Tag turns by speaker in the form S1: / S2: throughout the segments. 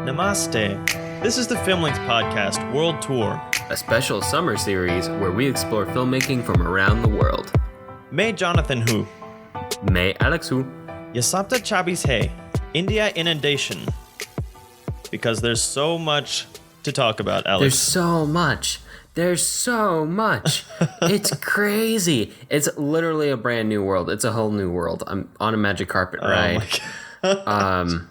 S1: Namaste. This is the Filmlinks Podcast World Tour.
S2: A special summer series where we explore filmmaking from around the world.
S1: May Jonathan Hu.
S2: May Alex Hu.
S1: Yasapta Chabis Hey. India Inundation. Because there's so much to talk about, Alex.
S2: There's so much. It's crazy. It's literally a brand new world. It's a whole new world. I'm on a magic carpet ride.
S1: Oh my God.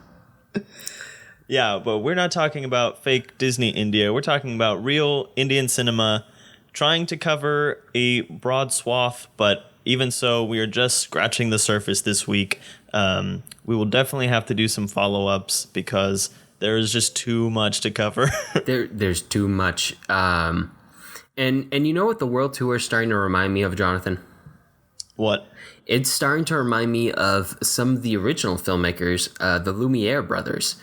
S1: Yeah, but we're not talking about fake Disney India. We're talking about real Indian cinema, trying to cover a broad swath, but even so, we are just scratching the surface this week. We will definitely have to do some follow-ups because there is just too much to cover.
S2: There's too much. And you know what the world tour is starting to remind me of, Jonathan?
S1: What?
S2: It's starting to remind me of some of the original filmmakers, the Lumiere brothers.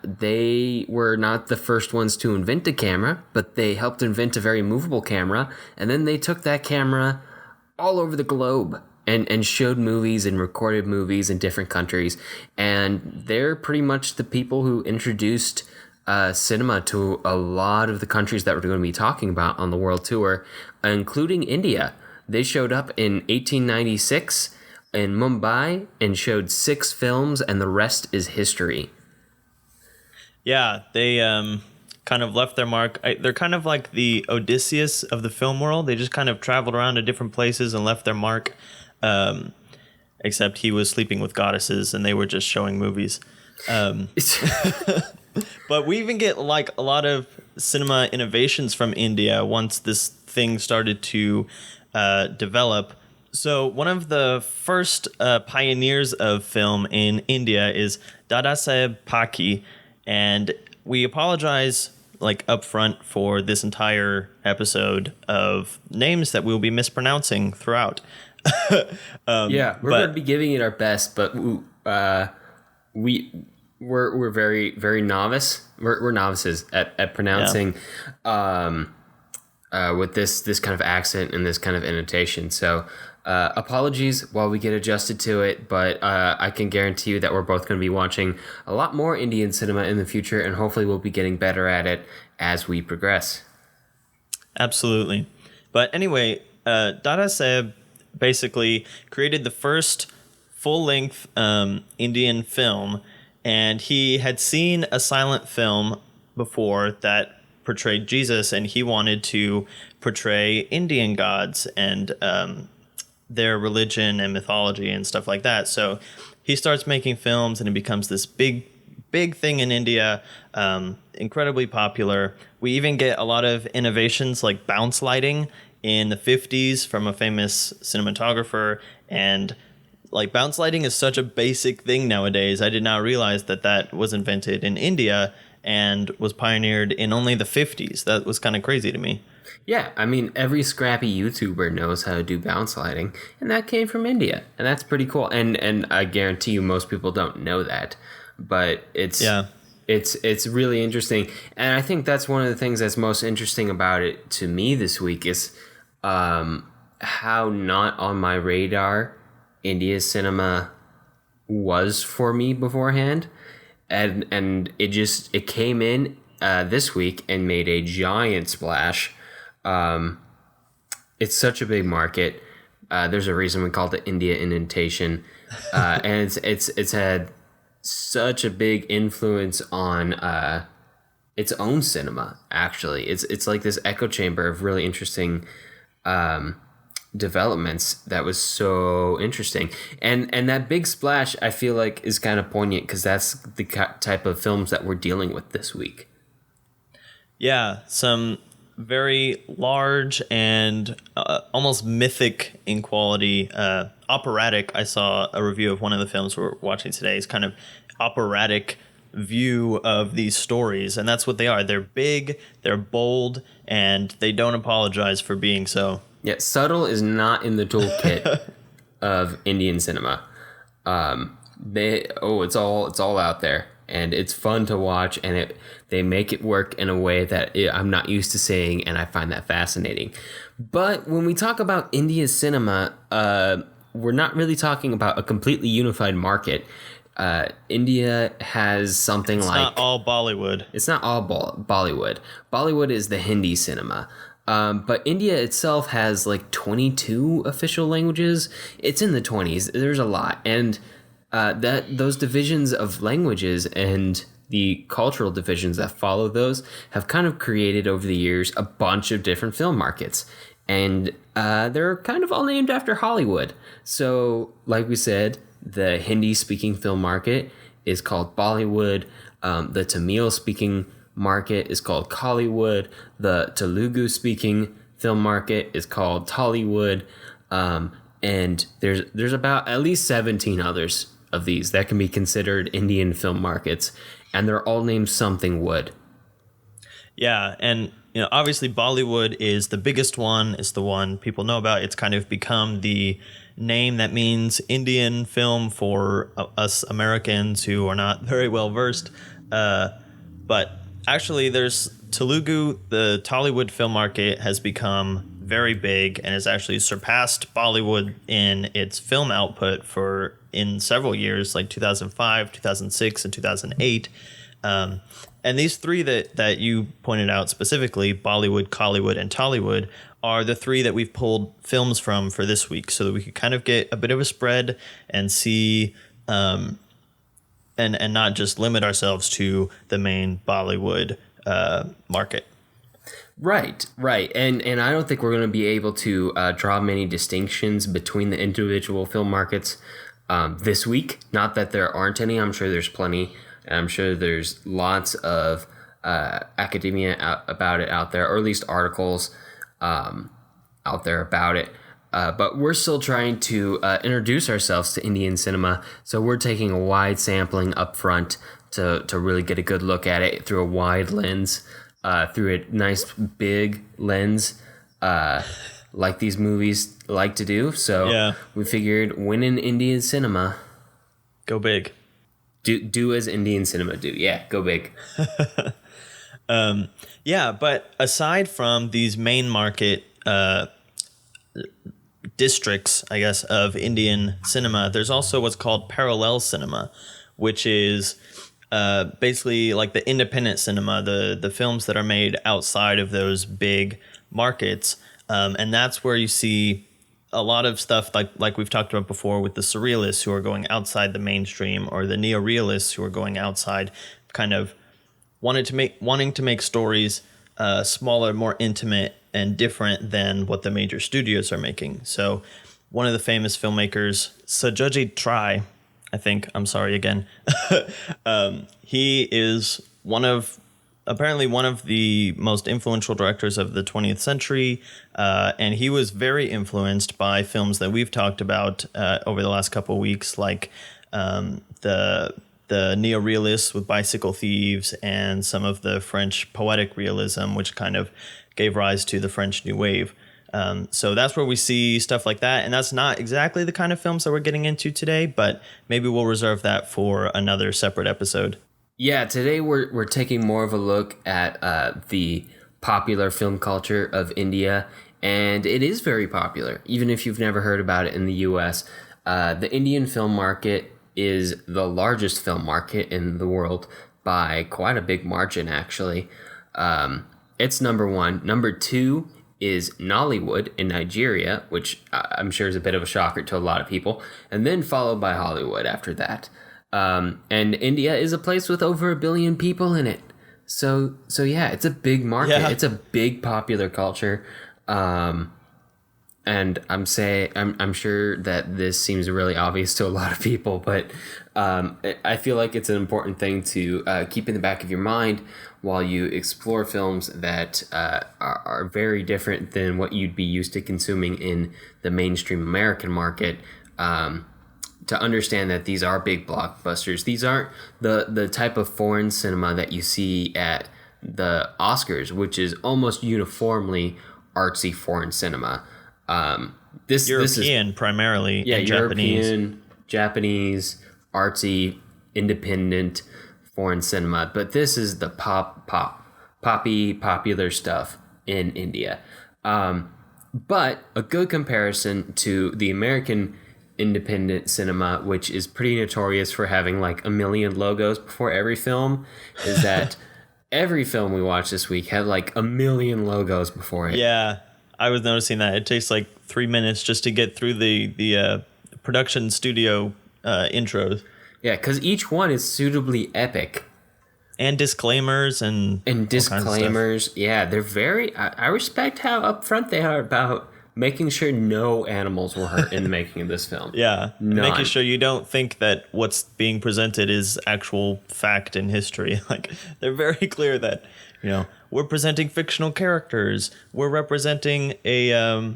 S2: They were not the first ones to invent a camera, but they helped invent a very movable camera, and then they took that camera all over the globe and showed movies and recorded movies in different countries. And they're pretty much the people who introduced cinema to a lot of the countries that we're going to be talking about on the world tour, including India. They showed up in 1896 in Mumbai and showed 6 films, and the rest is history.
S1: Yeah, they kind of left their mark. They're kind of like the Odysseus of the film world. They just kind of traveled around to different places and left their mark, except he was sleeping with goddesses and they were just showing movies. But we even get like a lot of cinema innovations from India once this thing started to develop. So one of the first pioneers of film in India is Dadasaheb Phalke. And we apologize like upfront for this entire episode of names that we'll be mispronouncing throughout.
S2: We're going to be giving it our best, but we're very, very novice. We're novices at pronouncing with this kind of accent and this kind of intonation. So apologies while we get adjusted to it, but I can guarantee you that we're both going to be watching a lot more Indian cinema in the future, and hopefully we'll be getting better at it as we progress.
S1: Absolutely. But anyway, Dadasaheb basically created the first full-length Indian film, and he had seen a silent film before that portrayed Jesus, and he wanted to portray Indian gods and their religion and mythology and stuff like that. So he starts making films, and it becomes this big thing in India, incredibly popular. We even get a lot of innovations like bounce lighting in the 50s from a famous cinematographer. And like bounce lighting is such a basic thing nowadays. I did not realize that was invented in India and was pioneered in only the 50s. That was kind of crazy to me.
S2: Yeah, I mean, every scrappy YouTuber knows how to do bounce lighting, and that came from India, and that's pretty cool. And I guarantee you most people don't know that, but it's really interesting. And I think that's one of the things that's most interesting about it to me this week is how not on my radar India's cinema was for me beforehand. And it came in this week and made a giant splash. It's such a big market. There's a reason we call it the India Inundation, and it's had such a big influence on its own cinema. Actually, it's like this echo chamber of really interesting developments that was so interesting, and that big splash I feel like is kind of poignant because that's the type of films that we're dealing with this week. Yeah,
S1: some very large and almost mythic in quality, operatic. I saw a review of one of the films we're watching today. It's kind of operatic view of these stories, and that's what they are. They're big, they're bold, and they don't apologize for being so.
S2: Yeah, subtle is not in the toolkit of Indian cinema. It's all out there. And it's fun to watch, and they make it work in a way that I'm not used to seeing, and I find that fascinating. But when we talk about India's cinema, we're not really talking about a completely unified market. India has something
S1: It's
S2: like
S1: not all Bollywood.
S2: it's not all Bollywood. Bollywood is the Hindi cinema. But India itself has like 22 official languages. It's in the 20s. There's a lot. And that those divisions of languages and the cultural divisions that follow those have kind of created over the years a bunch of different film markets. And they're kind of all named after Hollywood. So, like we said, the Hindi-speaking film market is called Bollywood. The Tamil-speaking market is called Kollywood. The Telugu-speaking film market is called Tollywood. And there's about at least 17 others of these that can be considered Indian film markets, and they're all named something wood.
S1: Yeah, and obviously Bollywood is the biggest one. It's the one people know about. It's kind of become the name that means Indian film for us Americans who are not very well versed. But actually, there's Telugu. The Tollywood film market has become very big and has actually surpassed Bollywood in its film output in several years, like 2005, 2006, and 2008. And these three that you pointed out specifically, Bollywood, Kollywood, and Tollywood, are the three that we've pulled films from for this week, so that we could kind of get a bit of a spread and see, and not just limit ourselves to the main Bollywood market.
S2: Right. And I don't think we're going to be able to draw many distinctions between the individual film markets this week. Not that there aren't any. I'm sure there's plenty. And I'm sure there's lots of academia about it out there, or at least articles out there about it. But we're still trying to introduce ourselves to Indian cinema. So we're taking a wide sampling up front to really get a good look at it through a wide lens, through a nice big lens, like these movies like to do. So yeah. We figured when in Indian cinema,
S1: go big.
S2: Do as Indian cinema do. Yeah, go big.
S1: Yeah, but aside from these main market districts, I guess, of Indian cinema, there's also what's called parallel cinema, which is basically like the independent cinema, the films that are made outside of those big markets. And that's where you see a lot of stuff like we've talked about before with the surrealists who are going outside the mainstream, or the neorealists who are going outside, kind of wanting to make stories smaller, more intimate, and different than what the major studios are making. So one of the famous filmmakers, Satyajit Ray, I think, I'm sorry again, he is apparently one of the most influential directors of the 20th century, and he was very influenced by films that we've talked about over the last couple of weeks, like the neorealists with Bicycle Thieves, and some of the French poetic realism, which kind of gave rise to the French New Wave. So that's where we see stuff like that, and that's not exactly the kind of films that we're getting into today, but maybe we'll reserve that for another separate episode.
S2: Yeah, today we're taking more of a look at the popular film culture of India, and it is very popular, even if you've never heard about it in the U.S. The Indian film market is the largest film market in the world by quite a big margin, actually. It's number one. Number two is Nollywood in Nigeria, which I'm sure is a bit of a shocker to a lot of people, and then followed by Hollywood after that. And India is a place with over 1 billion people in it. So yeah, it's a big market. Yeah. It's a big popular culture. And I'm sure that this seems really obvious to a lot of people, but I feel like it's an important thing to keep in the back of your mind while you explore films that are very different than what you'd be used to consuming in the mainstream American market. To understand that these are big blockbusters. These aren't the type of foreign cinema that you see at the Oscars, which is almost uniformly artsy foreign cinema. This
S1: is primarily,
S2: yeah, European, Japanese, artsy, independent foreign cinema. But this is the poppy, popular stuff in India. But a good comparison to the American independent cinema, which is pretty notorious for having like a million logos before every film, is that every film we watch this week had like a million logos before it.
S1: Yeah, I was noticing that. It takes like 3 minutes just to get through the production studio intros.
S2: Yeah, because each one is suitably epic.
S1: And disclaimers and
S2: disclaimers. Yeah, they're very... I respect how upfront they are about making sure no animals were hurt in the making of this film.
S1: Yeah,
S2: None.
S1: making sure you don't think that what's being presented is actual fact in history. Like, they're very clear that, we're presenting fictional characters. We're representing a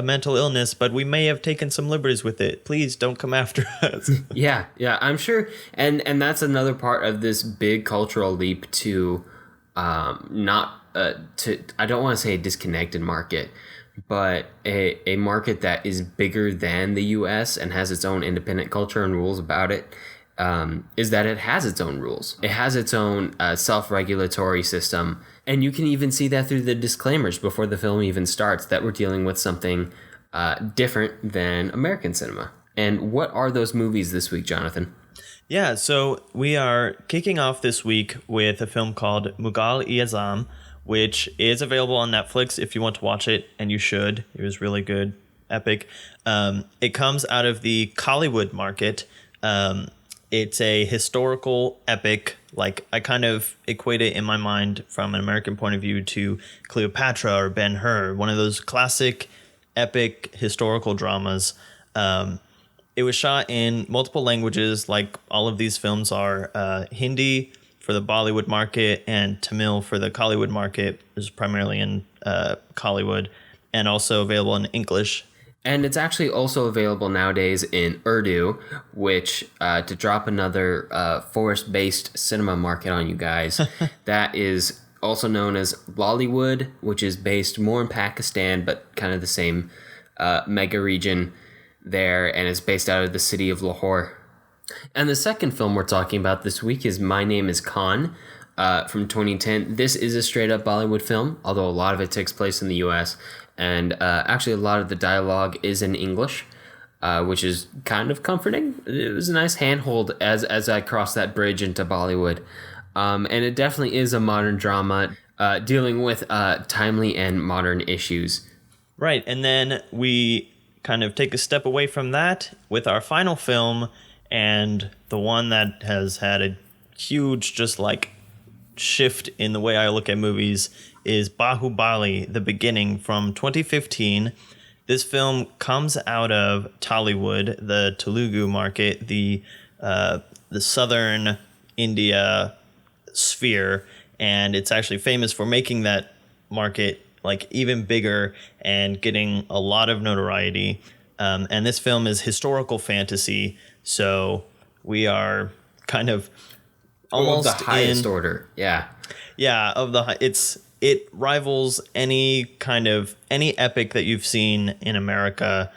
S1: mental illness, but we may have taken some liberties with it. Please don't come after us.
S2: Yeah, I'm sure. And that's another part of this big cultural leap to I don't want to say a disconnected market, but a market that is bigger than the US and has its own independent culture and rules about it, is that it has its own rules. It has its own self-regulatory system. And you can even see that through the disclaimers before the film even starts, that we're dealing with something different than American cinema. And what are those movies this week, Jonathan?
S1: Yeah, so we are kicking off this week with a film called Mughal-E-Azam, which is available on Netflix if you want to watch it, and you should. It was really good, epic. It comes out of the Kollywood market. It's a historical epic. Like, I kind of equate it in my mind from an American point of view to Cleopatra or Ben-Hur, one of those classic epic historical dramas. It was shot in multiple languages, like all of these films are. Hindi for the Bollywood market and Tamil for the Kollywood market. Is primarily in Kollywood, and also available in English.
S2: And it's actually also available nowadays in Urdu, which, to drop another forest-based cinema market on you guys, that is also known as Bollywood, which is based more in Pakistan, but kind of the same mega region there, and it's based out of the city of Lahore. And the second film we're talking about this week is My Name is Khan, from 2010. This is a straight-up Bollywood film, although a lot of it takes place in the U.S., and actually a lot of the dialogue is in English, which is kind of comforting. It was a nice handhold as I crossed that bridge into Bollywood. And it definitely is a modern drama dealing with timely and modern issues.
S1: Right, and then we kind of take a step away from that with our final film, and the one that has had a huge just like shift in the way I look at movies is Baahubali, The Beginning, from 2015. This film comes out of Tollywood, the Telugu market, the southern India sphere, and it's actually famous for making that market like even bigger and getting a lot of notoriety. And this film is historical fantasy, so we are kind of almost
S2: of the highest order. Yeah, it rivals any epic that you've seen in America.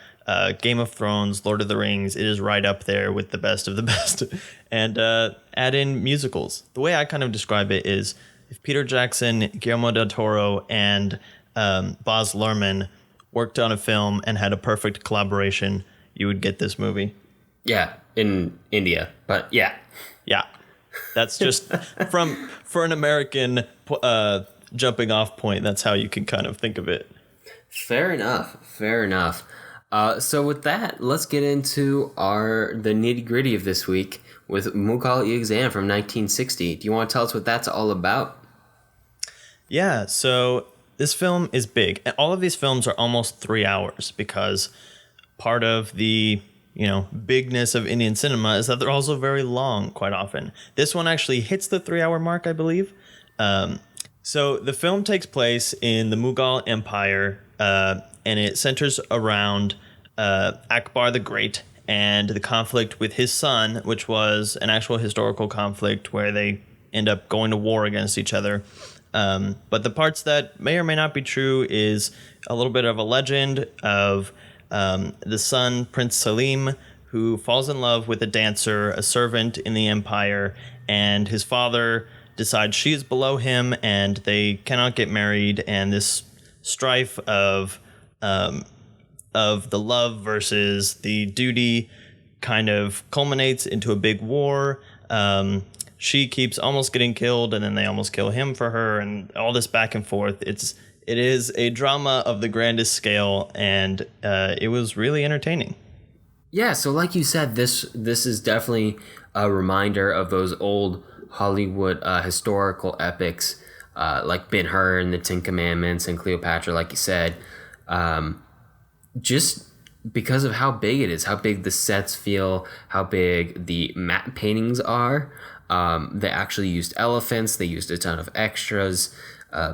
S2: Game of Thrones, Lord of the Rings, it is right up there with the best of the best. And add in musicals. The way I kind of describe it is if Peter Jackson, Guillermo del Toro, and Baz Luhrmann worked on a film and had a perfect collaboration, you would get this movie. Yeah, in India, but yeah.
S1: Yeah, that's just for an American jumping off point. That's how you can kind of think of it.
S2: Fair enough. So with that, let's get into the nitty gritty of this week with Mughal-E-Azam from 1960. Do you want to tell us what that's all about?
S1: Yeah, so this film is big. And all of these films are almost 3 hours because part of the bigness of Indian cinema is that they're also very long quite often. This one actually hits the 3 hour mark, I believe. So the film takes place in the Mughal Empire, and it centers around Akbar the Great and the conflict with his son, which was an actual historical conflict where they end up going to war against each other. But the parts that may or may not be true is a little bit of a legend of the son, Prince Salim, who falls in love with a dancer, a servant in the empire, and his father decides she is below him and they cannot get married, and this strife of of the love versus the duty kind of culminates into a big war. She keeps almost getting killed, and then they almost kill him for her, and all this back and forth. It is a drama of the grandest scale, and it was really entertaining.
S2: Yeah, so like you said, this is definitely a reminder of those old Hollywood historical epics, like Ben-Hur and the Ten Commandments and Cleopatra, like you said. Just because of how big it is, how big the sets feel, how big the matte paintings are. They actually used elephants. They used a ton of extras,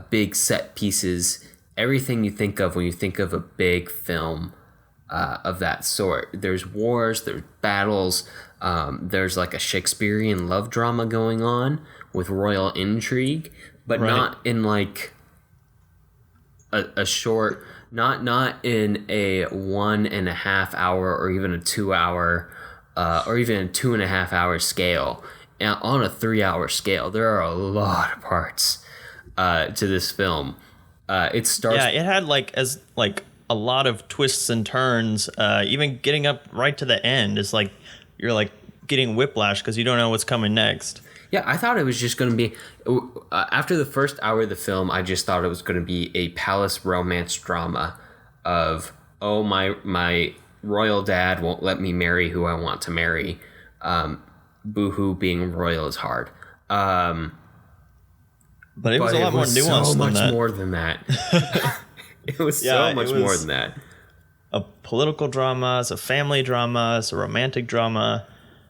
S2: big set pieces, everything you think of when you think of a big film of that sort. There's wars, there's battles, there's like a Shakespearean love drama going on with royal intrigue, but not in like a short, not in a 1.5 hour or even a 2 hour or even a 2.5 hour scale. On a 3 hour scale, there are a lot of parts to this film. It starts.
S1: Yeah, it had a lot of twists and turns. Even getting up right to the end is like you're like getting whiplash because you don't know what's coming next.
S2: Yeah, I thought it was just going to be after the first hour of the film. I just thought it was going to be a palace romance drama of my royal dad won't let me marry who I want to marry. Boohoo, being royal is hard.
S1: But it was a lot more nuanced
S2: so
S1: than that.
S2: More than that. It was so much more than that.
S1: A political drama, it's a family drama, it's a romantic drama.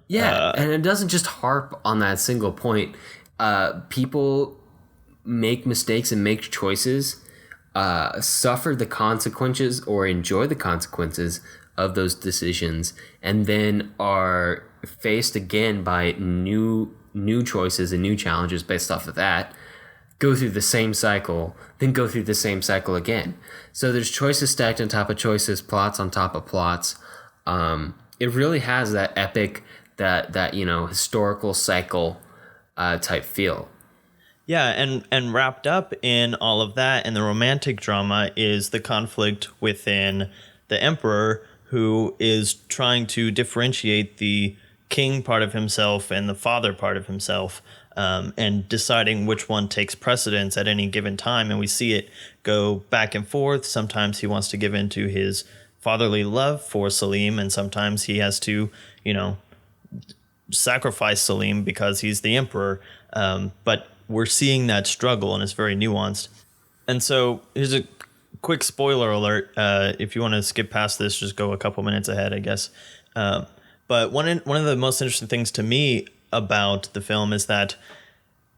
S2: Yeah, and it doesn't just harp on that single point. People make mistakes and make choices, suffer the consequences or enjoy the consequences of those decisions, and then are faced again by new choices and new challenges based off of that. Go through the same cycle, then go through the same cycle again. So there's choices stacked on top of choices, plots on top of plots. It really has that epic, that historical cycle type feel.
S1: Yeah, and wrapped up in all of that and the romantic drama is the conflict within the emperor, who is trying to differentiate the king part of himself and the father part of himself, and deciding which one takes precedence at any given time. And we see it go back and forth. Sometimes he wants to give in to his fatherly love for Salim, and sometimes he has to, sacrifice Salim because he's the emperor. But we're seeing that struggle, and it's very nuanced. And so here's a quick spoiler alert. If you want to skip past this, just go a couple minutes ahead, I guess. But one of the most interesting things to me about the film is that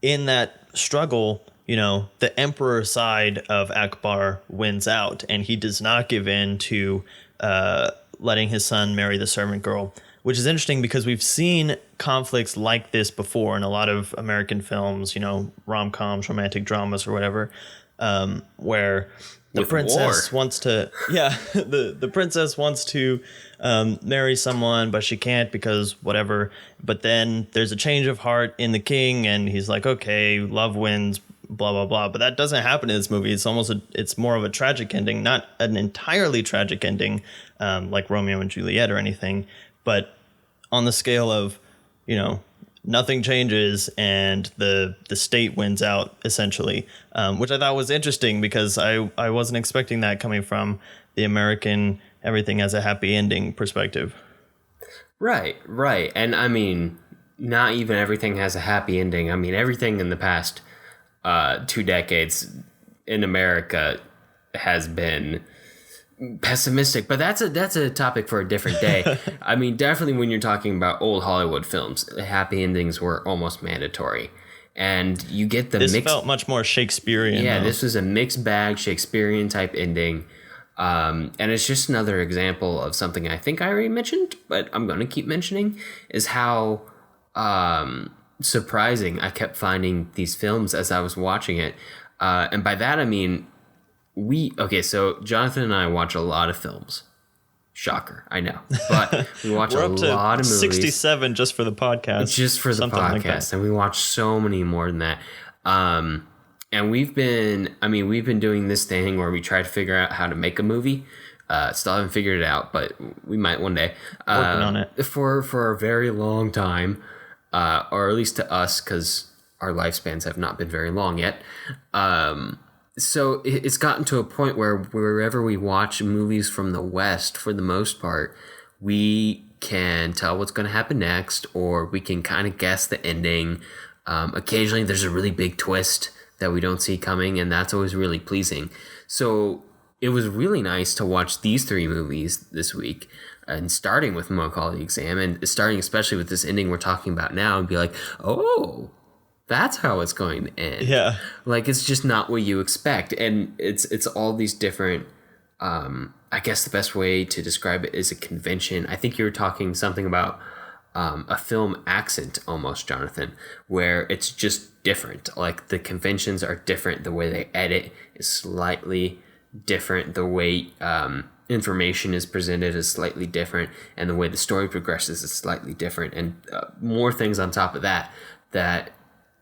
S1: in that struggle, the emperor side of Akbar wins out, and he does not give in to letting his son marry the servant girl, which is interesting because we've seen conflicts like this before in a lot of American films, rom-coms, romantic dramas or whatever, where the princess wants to, the princess wants to marry someone, but she can't because whatever. But then there's a change of heart in the king, and he's like, okay, love wins, blah, blah, blah. But that doesn't happen in this movie. It's more of a tragic ending, not an entirely tragic ending like Romeo and Juliet or anything, but on the scale of, nothing changes and the state wins out, essentially, which I thought was interesting because I wasn't expecting that coming from the American everything has a happy ending perspective.
S2: Right. And I mean, not even everything has a happy ending. I mean, everything in the past 2 decades in America has been pessimistic, but that's a topic for a different day. I mean, definitely when you're talking about old Hollywood films, happy endings were almost mandatory, and you get the
S1: this
S2: mixed.
S1: Felt much more Shakespearean.
S2: Yeah,
S1: though.
S2: This was a mixed bag Shakespearean type ending, and it's just another example of something I think I already mentioned, but I'm going to keep mentioning, is how surprising I kept finding these films as I was watching it, and by that I mean. So Jonathan and I watch a lot of films. Shocker, I know. But we watch a lot of movies.
S1: 67 just for the podcast.
S2: Just for the podcast. And we watch so many more than that. And we've been doing this thing where we try to figure out how to make a movie. Still haven't figured it out, but we might one day.
S1: Working on it.
S2: For a very long time, or at least to us, because our lifespans have not been very long yet. So it's gotten to a point where wherever we watch movies from the West, for the most part, we can tell what's going to happen next, or we can kind of guess the ending. Occasionally there's a really big twist that we don't see coming, and that's always really pleasing. So it was really nice to watch these three movies this week, and starting with Mughal-E-Azam, and starting especially with this ending we're talking about now, and be like, oh, that's how it's going to end.
S1: Yeah.
S2: Like, it's just not what you expect. And it's all these different, I guess the best way to describe it is a convention. I think you were talking something about a film accent almost, Jonathan, where it's just different. Like, the conventions are different. The way they edit is slightly different. The way information is presented is slightly different. And the way the story progresses is slightly different. And more things on top of that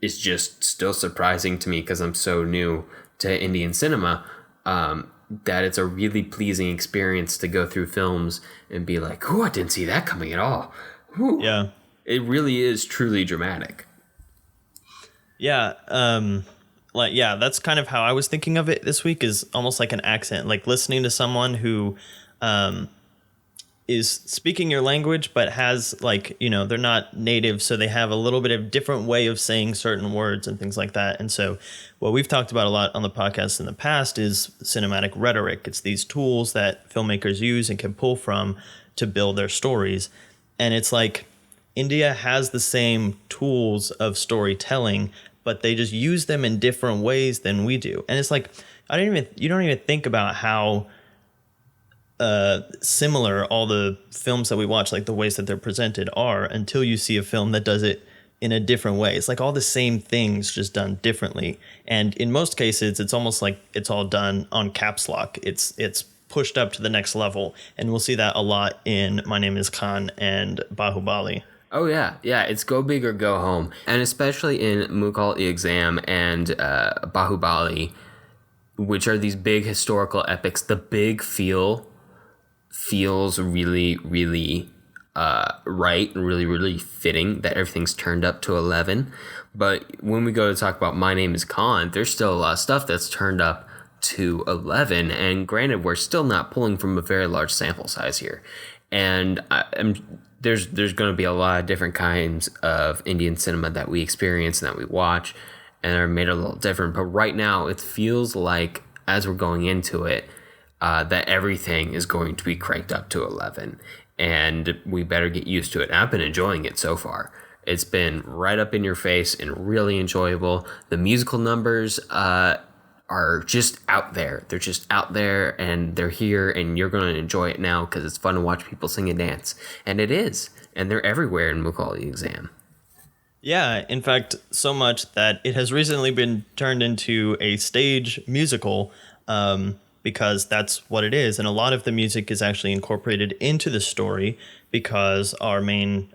S2: is just still surprising to me, because I'm so new to Indian cinema, that it's a really pleasing experience to go through films and be like, oh, I didn't see that coming at all. Whew.
S1: Yeah.
S2: It really is truly dramatic.
S1: Yeah. That's kind of how I was thinking of it this week, is almost like an accent, like listening to someone who is speaking your language, but has, like, they're not native, so they have a little bit of different way of saying certain words and things like that. And so what we've talked about a lot on the podcast in the past is cinematic rhetoric. It's these tools that filmmakers use and can pull from to build their stories. And it's like India has the same tools of storytelling, but they just use them in different ways than we do. And it's like, you don't even think about how similar all the films that we watch, like the ways that they're presented, are, until you see a film that does it in a different way. It's like all the same things, just done differently. And in most cases, it's almost like it's all done on caps lock. It's pushed up to the next level. And we'll see that a lot in My Name is Khan and Baahubali.
S2: Oh, yeah. Yeah, it's go big or go home. And especially in Mughal-E-Azam and Baahubali, which are these big historical epics, the big feels really, really right and really, really fitting that everything's turned up to 11. But when we go to talk about My Name is Khan, there's still a lot of stuff that's turned up to 11. And granted, we're still not pulling from a very large sample size here. And there's going to be a lot of different kinds of Indian cinema that we experience and that we watch, and are made a little different. But right now, it feels like, as we're going into it, that everything is going to be cranked up to 11, and we better get used to it. And I've been enjoying it so far. It's been right up in your face and really enjoyable. The musical numbers are just out there. They're just out there, and they're here, and you're going to enjoy it now because it's fun to watch people sing and dance. And it is. And they're everywhere in Mughal-E-Azam.
S1: Yeah, in fact, so much that it has recently been turned into a stage musical, because that's what it is. And a lot of the music is actually incorporated into the story, because our main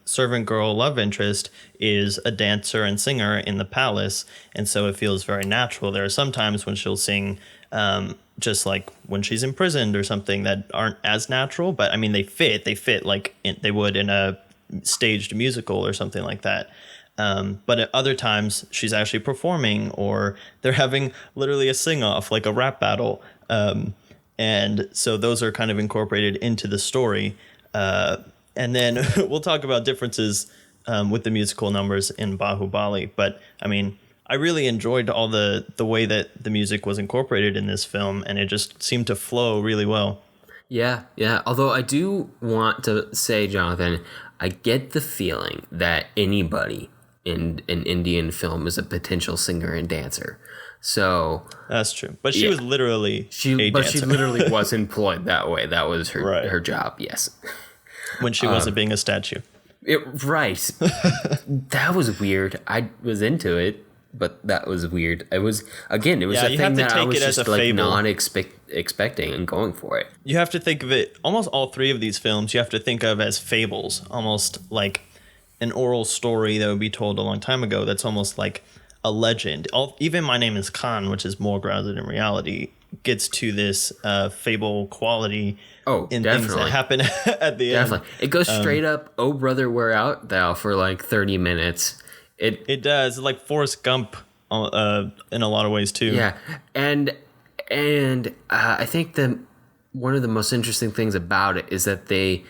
S1: servant girl love interest is a dancer and singer in the palace. And so it feels very natural. There are some times when she'll sing just like when she's imprisoned or something that aren't as natural. But I mean, they fit like they would in a staged musical or something like that. But at other times she's actually performing, or they're having literally a sing-off, like a rap battle. And so those are kind of incorporated into the story. And then we'll talk about differences with the musical numbers in Baahubali. But I mean, I really enjoyed all the way that the music was incorporated in this film, and it just seemed to flow really well.
S2: Yeah. Although I do want to say, Jonathan, I get the feeling that anybody in an Indian film is a potential singer and dancer. So
S1: that's true. But she was literally a
S2: but
S1: dancer.
S2: She literally was employed that way. That was her job, yes.
S1: When she wasn't being a statue.
S2: Right. That was weird. I was into it, but that was weird. It was a thing that I was just like not expecting and going for it.
S1: You have to think of it, almost all three of these films, you have to think of as fables, almost like an oral story that would be told a long time ago. That's almost like a legend. Even My Name is Khan, which is more grounded in reality, gets to this fable quality in things that
S2: definitely.
S1: happen at the end.
S2: Definitely. It goes straight up, oh, brother, where art thou, for like 30 minutes.
S1: It does. It's like Forrest Gump in a lot of ways, too.
S2: Yeah. And I think that one of the most interesting things about it is that they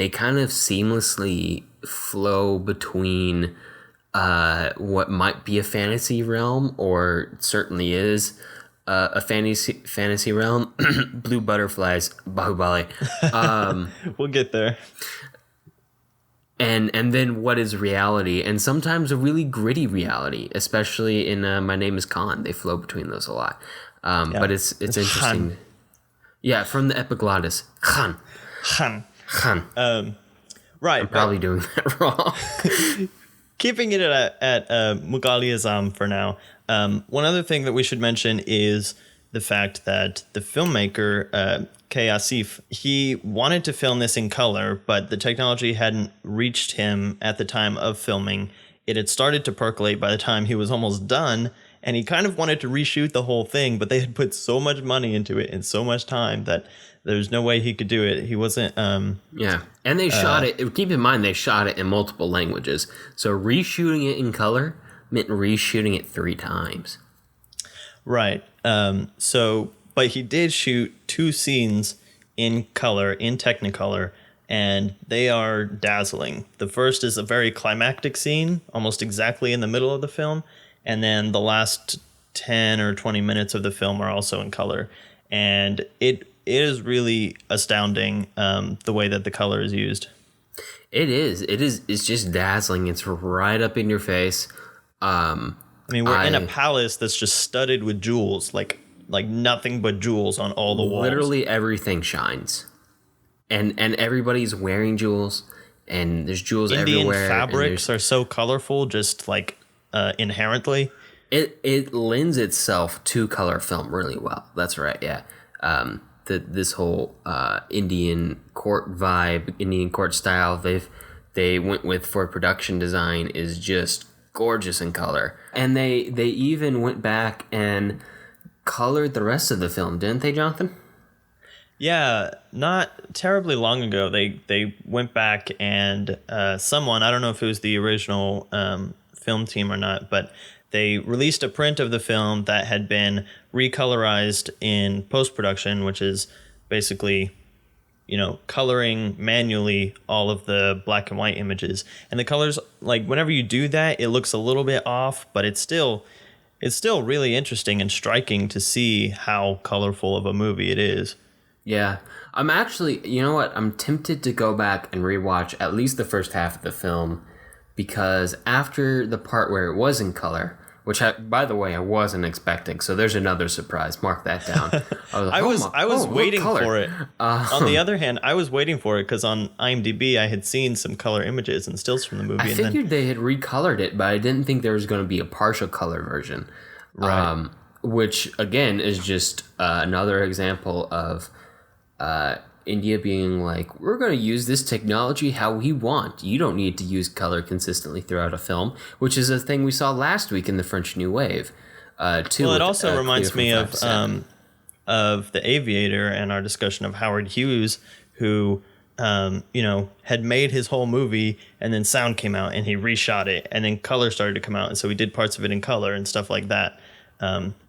S2: kind of seamlessly flow between what might be a fantasy realm, or certainly is a fantasy realm. Blue butterflies, Baahubali.
S1: We'll get there.
S2: And then what is reality, and sometimes a really gritty reality, especially in My Name is Khan. They flow between those a lot. But it's interesting.
S1: Khan.
S2: Yeah, from the epiglottis. Khan.
S1: Right.
S2: I'm probably doing that wrong.
S1: Keeping it at Mughal-E-Azam for now. One other thing that we should mention is the fact that the filmmaker, K. Asif, he wanted to film this in color, but the technology hadn't reached him at the time of filming. It had started to percolate by the time he was almost done, and he kind of wanted to reshoot the whole thing, but they had put so much money into it and so much time that there's no way he could do it. He wasn't...
S2: Yeah, and they shot it... Keep in mind, they shot it in multiple languages. So reshooting it in color meant reshooting it 3 times.
S1: Right. But he did shoot 2 scenes in color, in Technicolor, and they are dazzling. The first is a very climactic scene, almost exactly in the middle of the film, and then the last 10 or 20 minutes of the film are also in color. And it is really astounding the way that the color is used.
S2: It is. It's just dazzling. It's right up in your face.
S1: I mean, we're in a palace that's just studded with jewels, like nothing but jewels on all the walls.
S2: Literally everything shines. And everybody's wearing jewels, and there's jewels everywhere.
S1: Indian fabrics are so colorful, just like inherently.
S2: It lends itself to color film really well. That's right, yeah. This whole Indian court vibe, Indian court style they went with for production design is just gorgeous in color. And they even went back and colored the rest of the film, didn't they, Jonathan?
S1: Yeah, not terribly long ago, they went back and someone, I don't know if it was the original film team or not, but they released a print of the film that had been recolorized in post-production, which is basically, coloring manually all of the black and white images. And the colors, like whenever you do that, it looks a little bit off, but it's still really interesting and striking to see how colorful of a movie it is.
S2: Yeah. I'm actually, you know what? I'm tempted to go back and rewatch at least the first half of the film, because after the part where it was in color, which by the way, I wasn't expecting. So there's another surprise. Mark that down.
S1: I was waiting for it. On the other hand, I was waiting for it because on IMDb I had seen some color images and stills from the movie.
S2: I figured they had recolored it, but I didn't think there was going to be a partial color version.
S1: Right.
S2: Which again is just another example of India being like, we're going to use this technology how we want. You don't need to use color consistently throughout a film, which is a thing we saw last week in the French New Wave. Too,
S1: well, it also reminds me of The Aviator and our discussion of Howard Hughes, who had made his whole movie and then sound came out and he reshot it and then color started to come out, and so he did parts of it in color and stuff like that.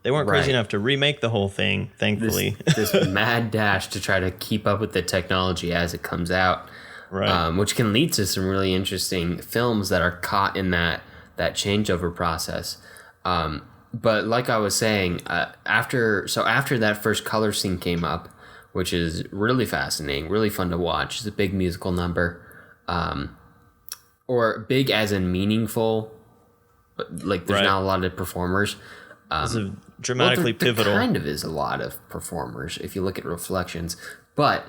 S1: They weren't crazy enough to remake the whole thing, thankfully.
S2: This mad dash to try to keep up with the technology as it comes out,
S1: right?
S2: Which can lead to some really interesting films that are caught in that changeover process. But like I was saying, after that first color scene came up, which is really fascinating, really fun to watch. It's a big musical number, or big as in meaningful. But like there's not a lot of performers.
S1: It's a dramatically pivotal.
S2: There kind of is a lot of performers if you look at reflections, but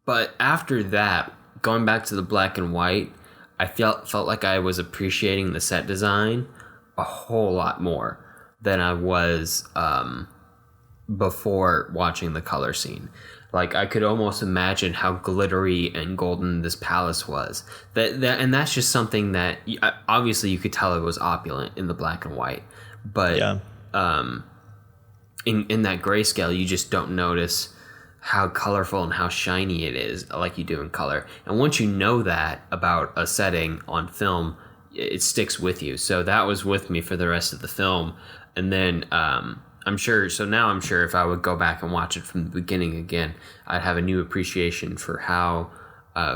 S2: but after that, going back to the black and white, I felt like I was appreciating the set design a whole lot more than I was before watching the color scene. Like I could almost imagine how glittery and golden this palace was. And that's just something that obviously you could tell it was opulent in the black and white. But in that grayscale, you just don't notice how colorful and how shiny it is like you do in color. And once you know that about a setting on film, it sticks with you. So that was with me for the rest of the film. And then I'm sure if I would go back and watch it from the beginning again, I'd have a new appreciation for how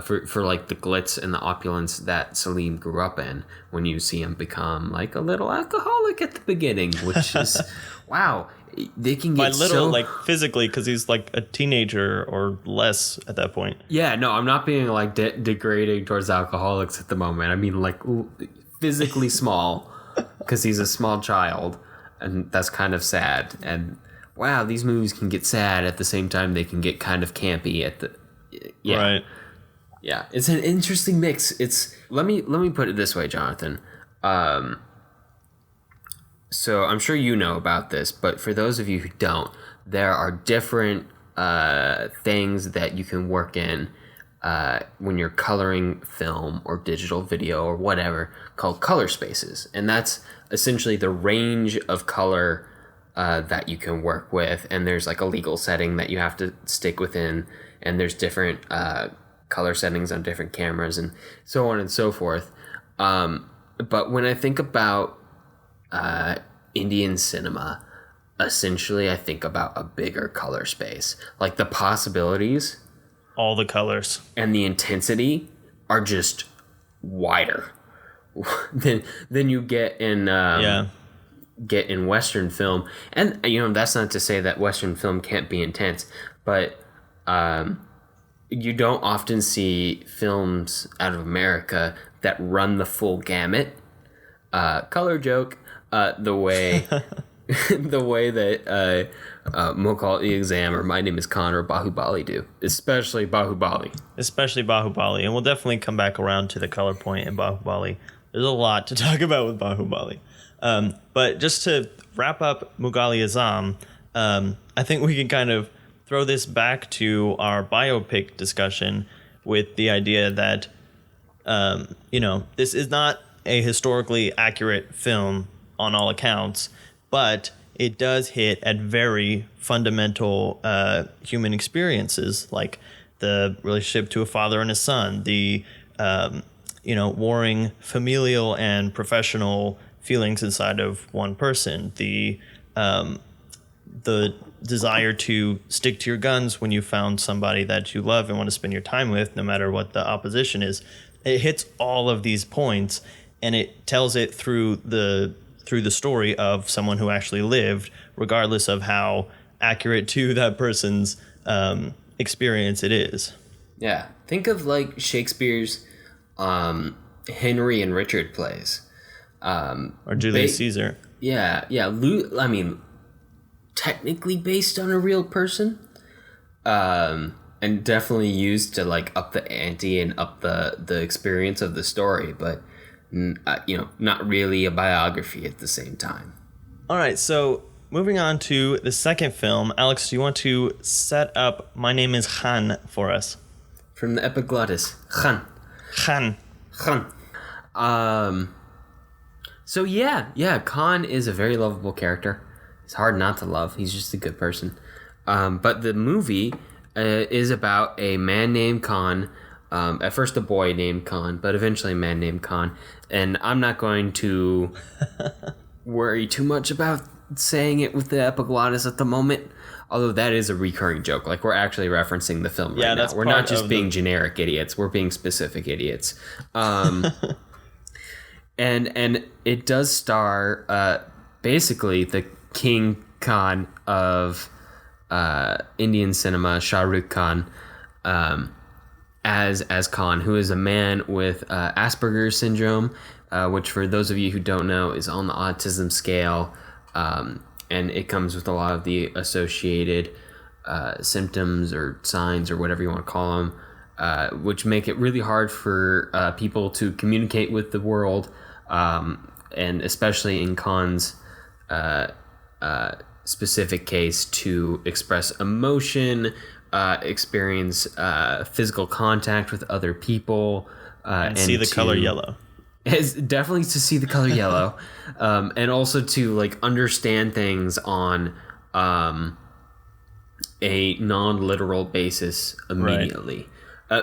S2: for like the glitz and the opulence that Salim grew up in when you see him become like a little alcoholic at the beginning, which is wow. They can get
S1: by little, like physically, because he's like a teenager or less at that point.
S2: Yeah, no, I'm not being like degrading towards alcoholics at the moment. I mean like physically small, because he's a small child, and that's kind of sad. And wow, these movies can get sad at the same time they can get kind of campy at the
S1: Right.
S2: Yeah, it's an interesting mix. It's let me put it this way, Jonathan. So I'm sure you know about this, but for those of you who don't, there are different things that you can work in when you're coloring film or digital video or whatever, called color spaces. And that's essentially the range of color that you can work with. And there's like a legal setting that you have to stick within. And there's different color settings on different cameras and so on and so forth. But when I think about Indian cinema, essentially I think about a bigger color space. Like the possibilities,
S1: all the colors,
S2: and the intensity are just wider than you get in Western film. And that's not to say that Western film can't be intense, but you don't often see films out of America that run the full gamut. Color joke. The way that Mughal-E-Azam or My Name is Khan or Baahubali do, especially Baahubali.
S1: And we'll definitely come back around to the color point in Baahubali. There's a lot to talk about with Baahubali. But just to wrap up Mughal-E-Azam, I think we can kind of throw this back to our biopic discussion with the idea that, this is not a historically accurate film on all accounts, but it does hit at very fundamental human experiences, like the relationship to a father and a son, the warring familial and professional feelings inside of one person, the desire to stick to your guns when you found somebody that you love and want to spend your time with, no matter what the opposition is. It hits all of these points, and it tells it through the story of someone who actually lived, regardless of how accurate to that person's experience it is.
S2: Yeah. Think of like Shakespeare's Henry and Richard plays.
S1: Or Julius Caesar.
S2: Yeah. I mean, technically based on a real person. And definitely used to like up the ante and up the experience of the story, but not really a biography at the same time.
S1: All right, so moving on to the second film, Alex, do you want to set up My Name is Khan for us?
S2: From the epiglottis, Khan. So Khan is a very lovable character. It's hard not to love. He's just a good person. But the movie is about a man named Khan. At first a boy named Khan, but eventually a man named Khan. And I'm not going to worry too much about saying it with the epiglottis at the moment. Although that is a recurring joke. Like, we're actually referencing the film right now. We're not just being generic idiots. We're being specific idiots. And it does star basically the King Khan of Indian cinema, Shah Rukh Khan, as Khan, who is a man with Asperger's syndrome, which for those of you who don't know is on the autism scale, and it comes with a lot of the associated symptoms or signs or whatever you want to call them, which make it really hard for people to communicate with the world, and especially in Khan's specific case, to express emotion, experience physical contact with other people,
S1: and see the color yellow.
S2: Is definitely to see the color yellow, and also to like understand things on a non-literal basis immediately.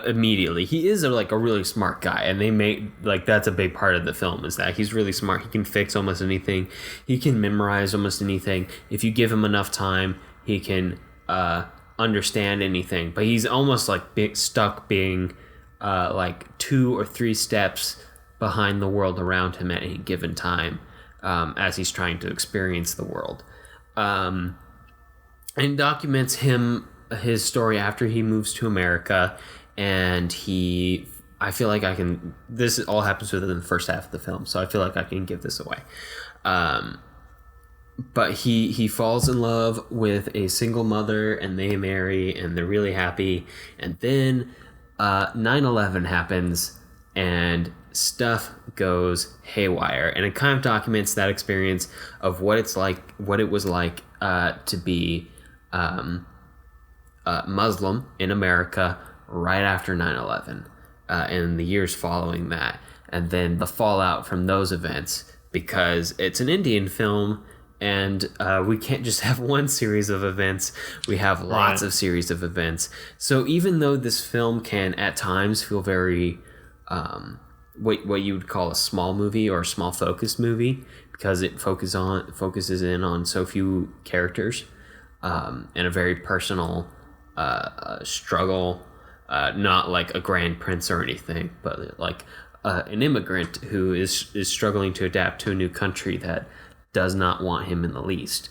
S2: Immediately, he is like a really smart guy, and they make like that's a big part of the film is that he's really smart. He can fix almost anything. He can memorize almost anything. If you give him enough time, he can understand anything. But he's almost like stuck being like 2 or 3 steps behind the world around him at any given time as he's trying to experience the world. And documents his story after he moves to America. And I feel like this all happens within the first half of the film, so I feel like I can give this away. But he falls in love with a single mother, and they marry, and they're really happy. And then 9/11 happens, and stuff goes haywire. And it kind of documents that experience of what it was like to be Muslim in America right after 9/11 and the years following that, and then the fallout from those events, because it's an Indian film and we can't just have one series of events. We have lots of series of events. So even though this film can at times feel very what you would call a small movie or a small focused movie, because it focuses in on so few characters and a very personal struggle. Not like a grand prince or anything, but like an immigrant who is struggling to adapt to a new country that does not want him in the least.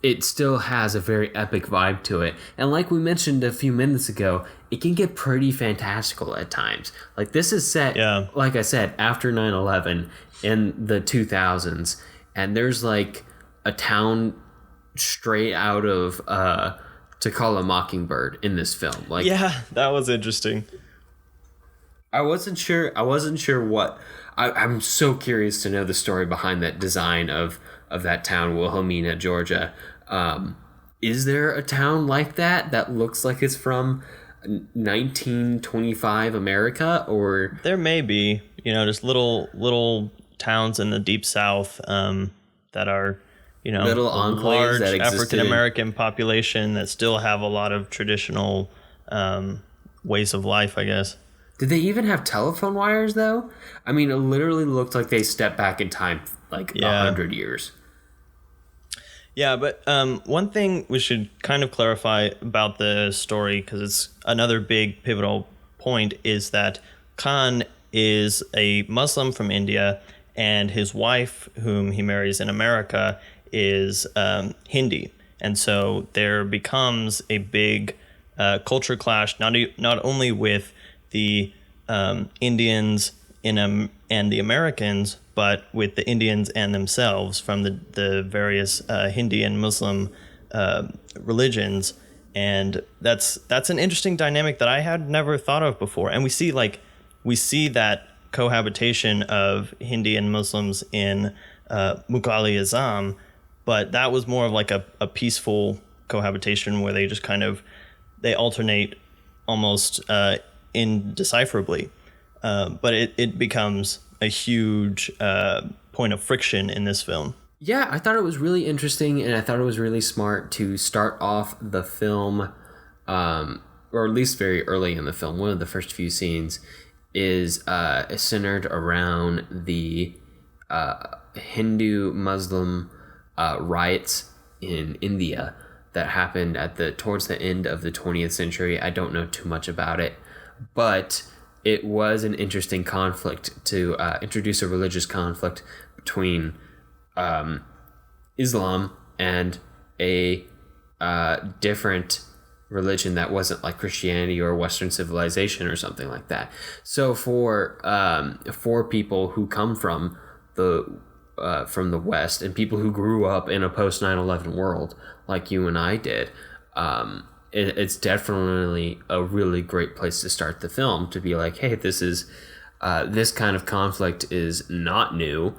S2: It still has a very epic vibe to it. And like we mentioned a few minutes ago, it can get pretty fantastical at times. Like this is set, like I said, after 9/11 in the 2000s. And there's like a town straight out of... To Call a Mockingbird in this film. Like,
S1: yeah, that was interesting.
S2: I wasn't sure what... I'm so curious to know the story behind that design of that town, Wilhelmina, Georgia. Is there a town like that looks like it's from 1925 America? Or
S1: there may be, just little towns in the deep South that are...
S2: little enclaves
S1: large
S2: that
S1: African American population that still have a lot of traditional ways of life, I guess.
S2: Did they even have telephone wires, though? I mean, it literally looked like they stepped back in time like 100 years.
S1: Yeah, but one thing we should kind of clarify about the story, because it's another big pivotal point, is that Khan is a Muslim from India, and his wife, whom he marries in America, is Hindi. And so there becomes a big culture clash, not only with the Indians and the Americans, but with the Indians and themselves from the various Hindi and Muslim religions. And that's an interesting dynamic that I had never thought of before. And we see that cohabitation of Hindi and Muslims in Mughal-E-Azam, but that was more of like a peaceful cohabitation where they just kind of they alternate almost indecipherably, but it becomes a huge point of friction in this film.
S2: Yeah, I thought it was really interesting, and I thought it was really smart to start off the film, or at least very early in the film. One of the first few scenes is centered around the Hindu-Muslim riots in India that happened towards the end of the 20th century. I don't know too much about it, but it was an interesting conflict to introduce a religious conflict between Islam and a different religion that wasn't like Christianity or Western civilization or something like that. So for people who come from the West and people who grew up in a post 9/11 world like you and I did, it's definitely a really great place to start the film, to be like, hey, this kind of conflict is not new,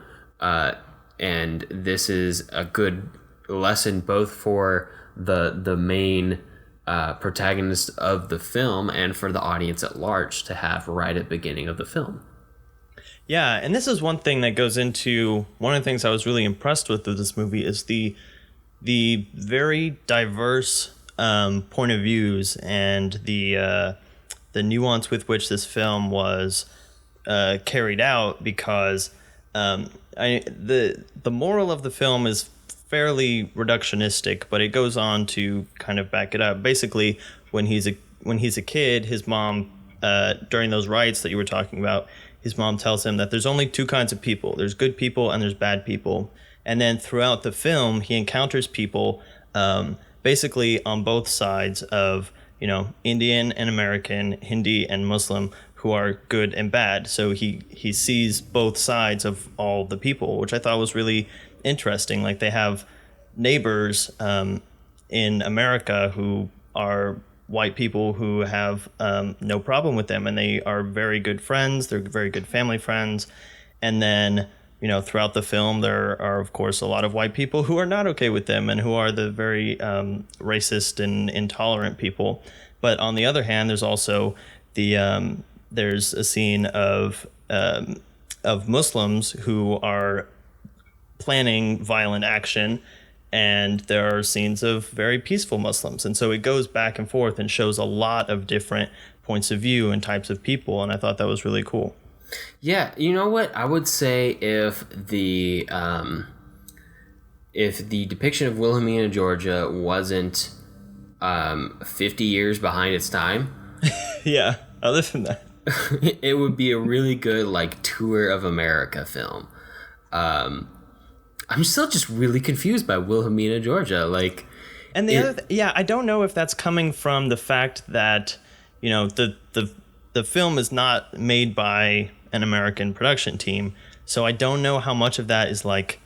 S2: and this is a good lesson both for the main protagonist of the film and for the audience at large to have right at the beginning of the film.
S1: Yeah, and this is one thing that goes into one of the things I was really impressed with this movie is the very diverse point of views and the nuance with which this film was carried out. Because the moral of the film is fairly reductionistic, but it goes on to kind of back it up. Basically, when he's a kid, his mom, during those riots that you were talking about, his mom tells him that there's only two kinds of people. There's good people and there's bad people. And then throughout the film, he encounters people basically on both sides of, Indian and American, Hindi and Muslim, who are good and bad. So he sees both sides of all the people, which I thought was really interesting. Like, they have neighbors in America who are white people who have no problem with them, and they are very good friends. They're very good family friends. And then, throughout the film, there are, of course, a lot of white people who are not okay with them and who are the very racist and intolerant people. But on the other hand, there's also there's a scene of Muslims who are planning violent action, and there are scenes of very peaceful Muslims. And so it goes back and forth and shows a lot of different points of view and types of people, and I thought that was really cool.
S2: Yeah, you know what? I would say if the depiction of Wilhelmina, Georgia wasn't 50 years behind its time,
S1: yeah, other than that,
S2: it would be a really good like tour of America film. I'm still just really confused by Wilhelmina, Georgia. Like,
S1: and I don't know if that's coming from the fact that the film is not made by an American production team, so I don't know how much of that is like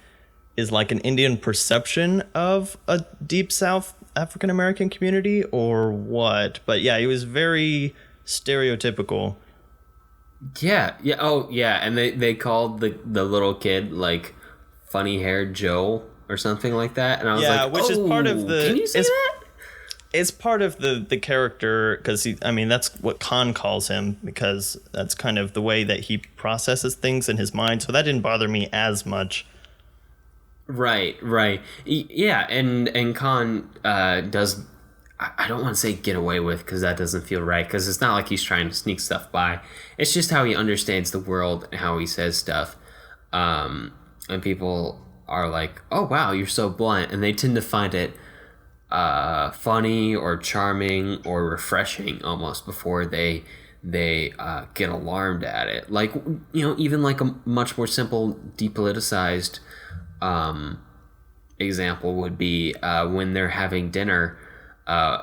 S1: an Indian perception of a Deep South African American community or what. But yeah, it was very stereotypical.
S2: Yeah. Oh, yeah. And they called the little kid like funny haired Joe or something like that. And I was like,
S1: which is part of the.
S2: Can you say that?
S1: It's part of the character, because that's what Khan calls him, because that's kind of the way that he processes things in his mind. So that didn't bother me as much.
S2: Right. Yeah, and Khan does. I don't want to say get away with, because that doesn't feel right, because it's not like he's trying to sneak stuff by. It's just how he understands the world and how he says stuff. And people are like, oh, wow, you're so blunt. And they tend to find it funny or charming or refreshing almost before they get alarmed at it. Like, even like a much more simple, depoliticized example would be when they're having dinner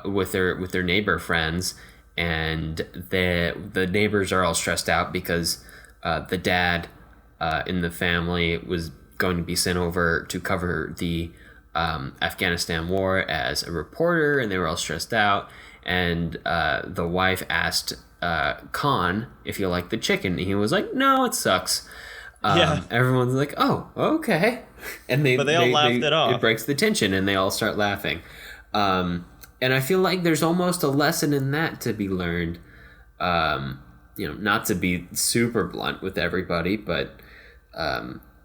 S2: with their neighbor friends, and the neighbors are all stressed out because the dad in the family was going to be sent over to cover the Afghanistan war as a reporter, and they were all stressed out. And the wife asked Khan if he liked the chicken, and he was like, "No, it sucks." Everyone's like, "Oh, okay," and they
S1: all laughed it off.
S2: It breaks the tension, and they all start laughing. And I feel like there's almost a lesson in that to be learned. Not to be super blunt with everybody, but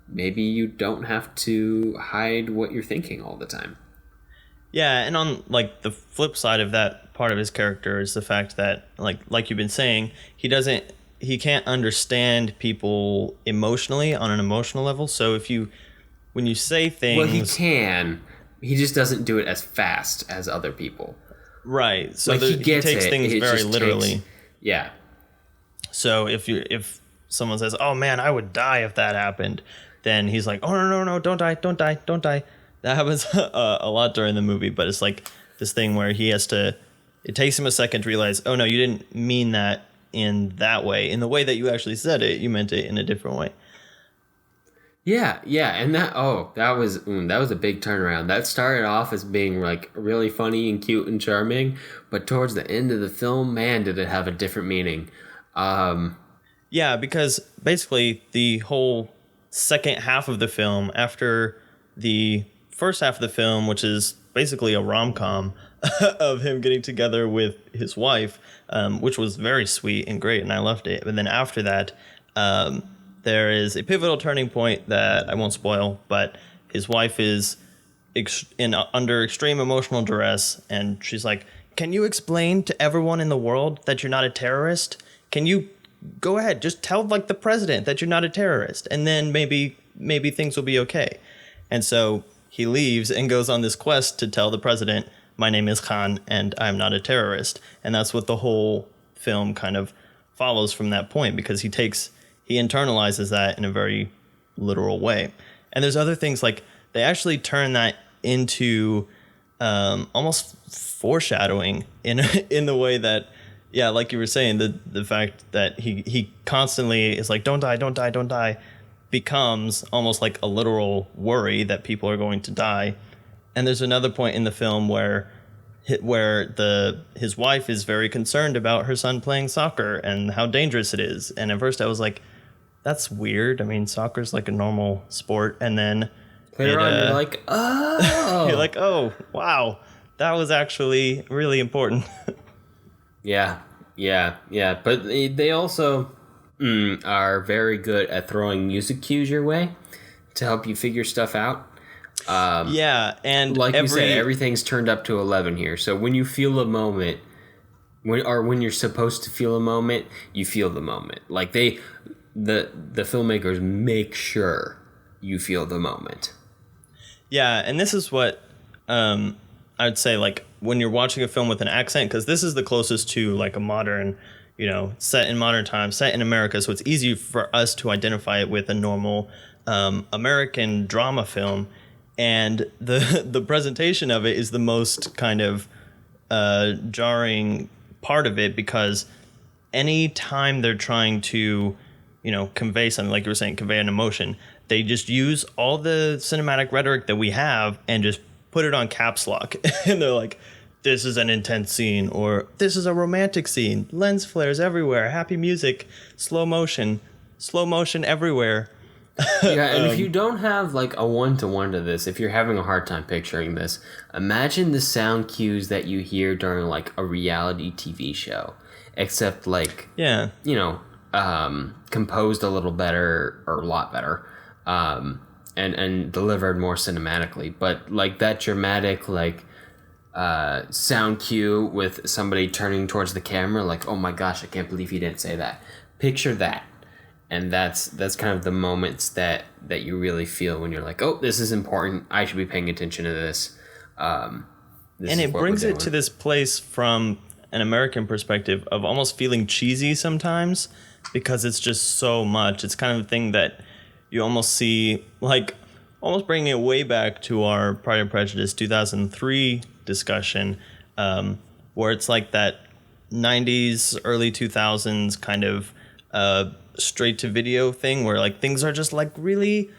S2: maybe you don't have to hide what you're thinking all the time.
S1: Yeah, and on like the flip side of that part of his character is the fact that like you've been saying, he can't understand people emotionally on an emotional level. So when you say things,
S2: well, he can. He just doesn't do it as fast as other people.
S1: Right. So
S2: like
S1: he takes things very literally.
S2: Yeah.
S1: So if someone says, "Oh man, I would die if that happened," then he's like, "Oh no, don't die. That happens a lot during the movie, but it's like this thing where it takes him a second to realize, oh no, you didn't mean that in that way. In the way that you actually said it, you meant it in a different way.
S2: Yeah, and that was a big turnaround. That started off as being like really funny and cute and charming, but towards the end of the film, man, did it have a different meaning.
S1: Yeah, because basically the whole second half of the film, after the first half of the film, which is basically a rom-com of him getting together with his wife, which was very sweet and great, and I loved it. But then after that, there is a pivotal turning point that I won't spoil, but his wife is under extreme emotional duress, and she's like, "Can you explain to everyone in the world that you're not a terrorist? Can you go ahead, just tell like the president that you're not a terrorist, and then maybe things will be okay." And so he leaves and goes on this quest to tell the president, "My name is Khan, and I'm not a terrorist." And that's what the whole film kind of follows from that point, because he internalizes that in a very literal way. And there's other things, like they actually turn that into almost foreshadowing in the way that, yeah, like you were saying, the fact that he constantly is like, don't die, don't die, don't die, becomes almost like a literal worry that people are going to die. And there's another point in the film where his wife is very concerned about her son playing soccer and how dangerous it is. And at first I was like, that's weird. I mean, soccer's like a normal sport. And then
S2: later on, you're like, oh.
S1: You're like, oh, wow. That was actually really important.
S2: Yeah. But they also are very good at throwing music cues your way to help you figure stuff out.
S1: And
S2: like you said, everything's turned up to 11 here. So when you feel a moment, when you're supposed to feel a moment, you feel the moment. Like the filmmakers make sure you feel the moment. Yeah,
S1: and this is what I would say, like when you're watching a film with an accent, because this is the closest to like a modern, set in modern times, set in America, so it's easy for us to identify it with a normal American drama film. And the presentation of it is the most kind of jarring part of it, because any time they're trying to, convey something, like you were saying, convey an emotion, they just use all the cinematic rhetoric that we have and just put it on caps lock. And they're like, this is an intense scene, or this is a romantic scene, lens flares everywhere, happy music, slow motion everywhere.
S2: Yeah, and if you don't have like a one-to-one to this, if you're having a hard time picturing this, imagine the sound cues that you hear during like a reality TV show, except like, composed a little better, or a lot better, and delivered more cinematically. But like that dramatic like sound cue with somebody turning towards the camera, like, oh my gosh, I can't believe he didn't say that. Picture that. And that's kind of the moments that you really feel when you're like, oh, this is important. I should be paying attention to this.
S1: And it brings it to this place from an American perspective of almost feeling cheesy sometimes, because it's just so much. It's kind of the thing that you almost see, like almost bringing it way back to our Pride and Prejudice 2003 discussion, where it's like that 90s, early 2000s kind of straight to video thing, where like things are just like really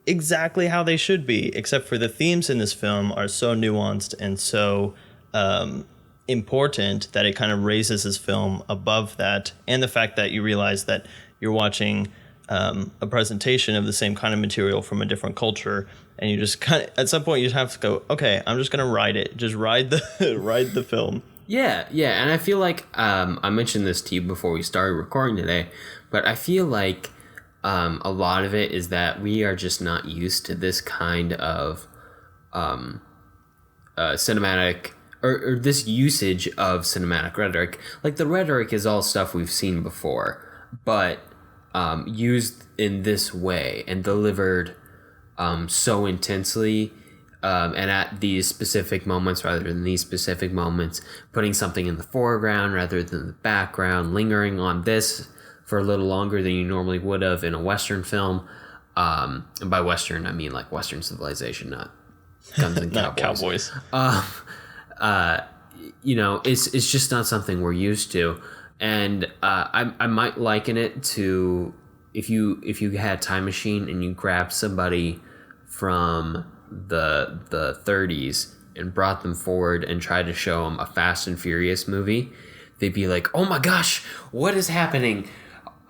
S1: exactly how they should be, except for the themes in this film are so nuanced and so important that it kind of raises this film above that. And the fact that you realize that you're watching a presentation of the same kind of material from a different culture, and you just kind of, at some point you just have to go, okay, I'm just gonna ride it, just ride the film.
S2: Yeah, and I feel like I mentioned this to you before we started recording today, but I feel like a lot of it is that we are just not used to this kind of cinematic or this usage of cinematic rhetoric. Like the rhetoric is all stuff we've seen before, but used in this way and delivered so intensely. And at these specific moments rather than these specific moments, putting something in the foreground rather than the background, lingering on this for a little longer than you normally would have in a Western film. And by Western, I mean like Western civilization, not guns and cowboys. It's just not something we're used to. And I might liken it to if you had a time machine and you grabbed somebody from the 30s and brought them forward and tried to show them a Fast and Furious movie, they'd be like, oh my gosh, what is happening?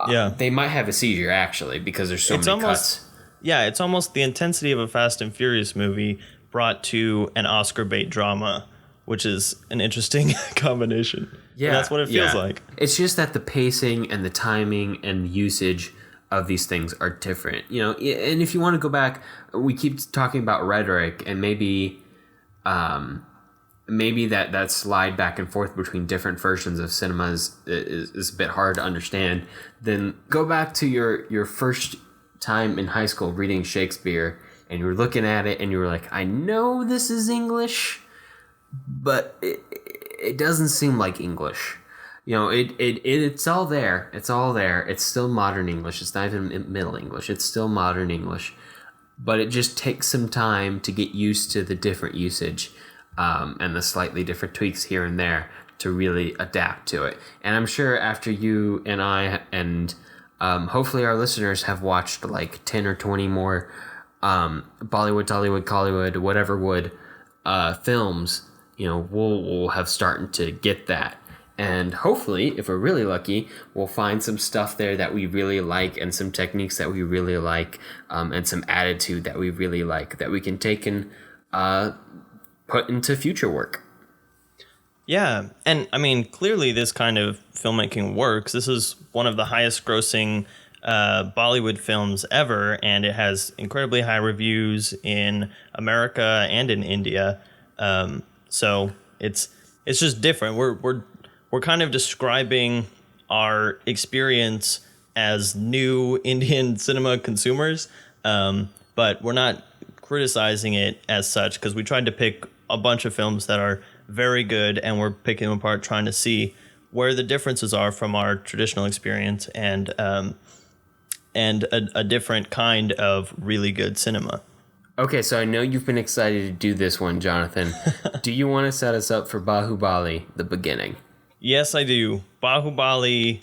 S1: Yeah.
S2: They might have a seizure, actually, because there's so many cuts.
S1: Yeah, it's almost the intensity of a Fast and Furious movie brought to an Oscar bait drama, which is an interesting combination. Yeah, and that's what it feels like.
S2: It's just that the pacing and the timing and the usage of these things are different. You know, and if you want to go back, we keep talking about rhetoric, and maybe that slide back and forth between different versions of cinema is a bit hard to understand. Then go back to your first time in high school reading Shakespeare, and you were looking at it and you were like, I know this is English, but it doesn't seem like English. You know, it's all there. It's all there. It's still modern English. It's not even Middle English. It's still modern English. But it just takes some time to get used to the different usage and the slightly different tweaks here and there to really adapt to it. And I'm sure after you and I and hopefully our listeners have watched like 10 or 20 more Bollywood, Tollywood, Kollywood, whatever would films, you know, we'll have started to get that. And hopefully, if we're really lucky, we'll find some stuff there that we really like and some techniques that we really like and some attitude that we really like that we can take and put into future work.
S1: Yeah, and I mean, clearly this kind of filmmaking works. This is one of the highest grossing Bollywood films ever, and it has incredibly high reviews in America and in India. So it's just different. We're kind of describing our experience as new Indian cinema consumers, but we're not criticizing it as such because we tried to pick a bunch of films that are very good, and we're picking them apart, trying to see where the differences are from our traditional experience and a different kind of really good cinema.
S2: Okay, so I know you've been excited to do this one, Jonathan. Do you want to set us up for Baahubali, the beginning?
S1: Yes, I do. Baahubali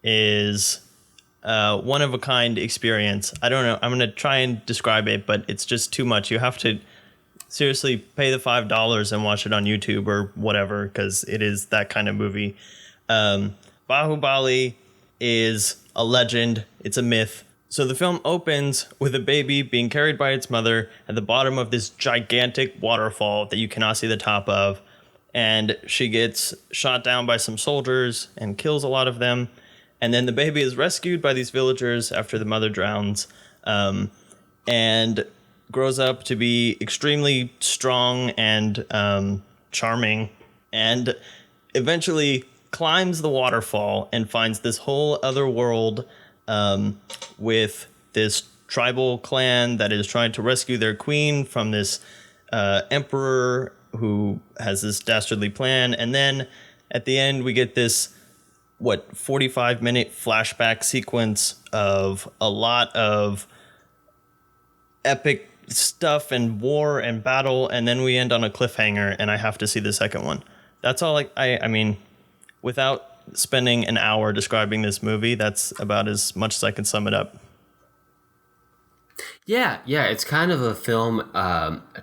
S1: is one of a kind experience. I don't know. I'm going to try and describe it, but it's just too much. You have to seriously pay the $5 and watch it on YouTube or whatever, because it is that kind of movie. Baahubali is a legend. It's a myth. So the film opens with a baby being carried by its mother at the bottom of this gigantic waterfall that you cannot see the top of. And she gets shot down by some soldiers and kills a lot of them. And then the baby is rescued by these villagers after the mother drowns, and grows up to be extremely strong and charming, and eventually climbs the waterfall and finds this whole other world with this tribal clan that is trying to rescue their queen from this emperor who has this dastardly plan. And then at the end we get this 45-minute flashback sequence of a lot of epic stuff and war and battle, and then we end on a cliffhanger, and I have to see the second one. That's all. I mean, without spending an hour describing this movie, that's about as much as I can sum it up. Yeah,
S2: it's kind of a film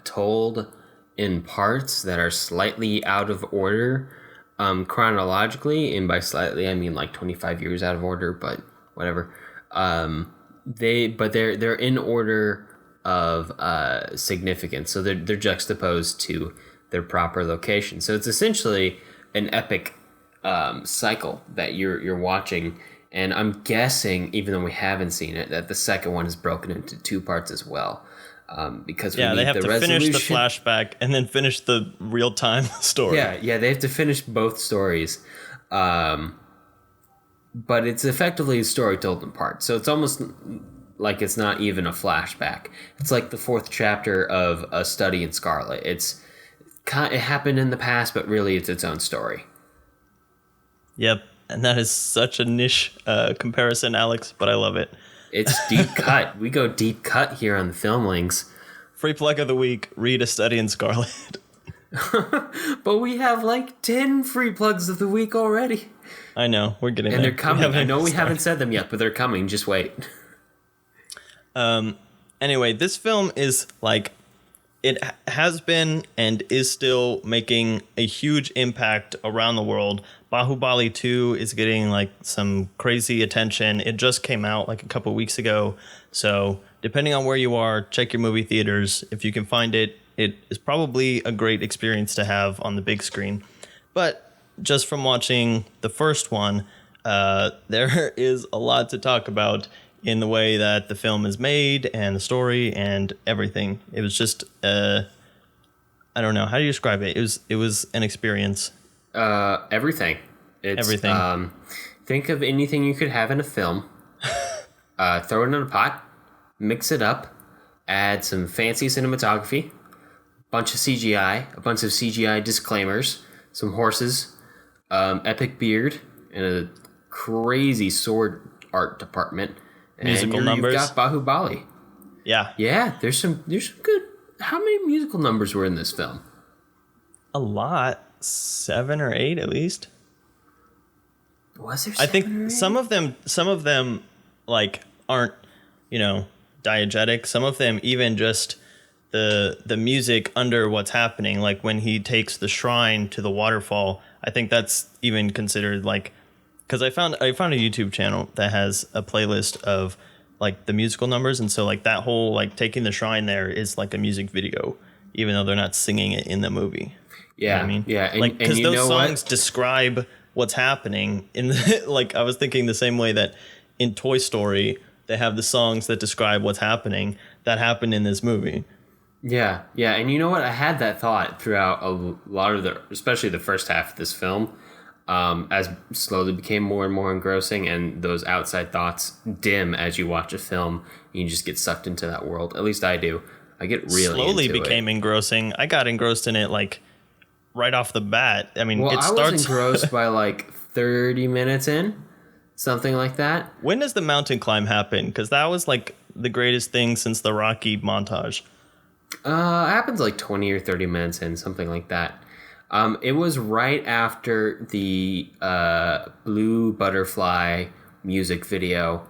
S2: told in parts that are slightly out of order chronologically, and by slightly I mean like 25 years out of order, but whatever. They're in order of significance, so they're juxtaposed to their proper location. So it's essentially an epic cycle that you're watching, and I'm guessing, even though we haven't seen it, that the second one is broken into two parts as well. Because
S1: they have to finish the flashback and then finish the real-time story.
S2: Yeah, they have to finish both stories. But it's effectively a story told in parts. So it's almost like it's not even a flashback. It's like the fourth chapter of A Study in Scarlet. It happened in the past, but really it's its own story.
S1: Yep, and that is such a niche comparison, Alex, but I love it.
S2: It's deep cut. We go deep cut here on the Filmlings.
S1: Free plug of the week, read A Study in Scarlet.
S2: But we have like 10 free plugs of the week already.
S1: I know, we're getting
S2: and
S1: there.
S2: They're coming. I know we haven't said them yet, but they're coming. Just wait.
S1: Anyway, this film is like, it has been and is still making a huge impact around the world. Baahubali 2 is getting like some crazy attention. It just came out like a couple weeks ago. So depending on where you are, check your movie theaters. If you can find it, it is probably a great experience to have on the big screen. But just from watching the first one, there is a lot to talk about in the way that the film is made and the story and everything. It was just I don't know how do you describe it. It was an experience.
S2: Everything. It's,
S1: Everything.
S2: Think of anything you could have in a film. Throw it in a pot, mix it up, add some fancy cinematography, bunch of CGI, a bunch of CGI disclaimers, some horses, epic beard, and a crazy sword art department.
S1: Musical numbers.
S2: You've got Baahubali.
S1: Yeah.
S2: Yeah, there's some good. How many musical numbers were in this film?
S1: A lot. 7 or 8 at least.
S2: Was there 7
S1: I think
S2: or 8?
S1: some of them like aren't, diegetic. Some of them even just the music under what's happening, like when he takes the shrine to the waterfall. I think that's even considered like, because I found a YouTube channel that has a playlist of like the musical numbers, and so like that whole like taking the shrine there is like a music video, even though they're not singing it in the movie.
S2: Yeah,
S1: you know what I mean,
S2: yeah, and,
S1: like because
S2: and
S1: those songs describe what's happening in the, like I was thinking the same way that in Toy Story they have the songs that describe what's happening that happened in this movie.
S2: Yeah, and you know what? I had that thought throughout a lot of especially the first half of this film, as slowly became more and more engrossing, and those outside thoughts dim as you watch a film. And you just get sucked into that world. At least I do. I get really
S1: slowly
S2: into
S1: became engrossing. I got engrossed in it like right off the bat. I mean,
S2: Well,
S1: it
S2: I
S1: starts.
S2: was engrossed by like 30 minutes in, something like that.
S1: When does the mountain climb happen? Because that was like the greatest thing since the Rocky montage.
S2: It happens like 20 or 30 minutes in, something like that. It was right after the Blue Butterfly music video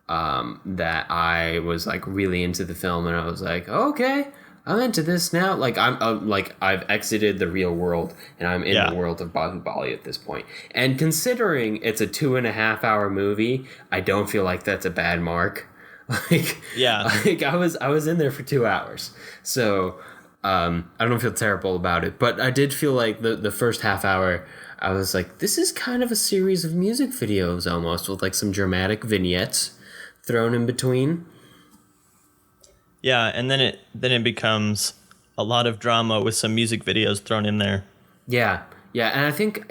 S2: that I was like really into the film, and I was like, okay, I'm into this now. Like I've exited the real world and I'm in the world of Baahubali at this point. And considering it's a 2.5 hour movie, I don't feel like that's a bad mark. Like I was in there for 2 hours, so I don't feel terrible about it. But I did feel like the first half hour, I was like, this is kind of a series of music videos almost, with like some dramatic vignettes thrown in between.
S1: Yeah, and then it becomes a lot of drama with some music videos thrown in there.
S2: Yeah, and I think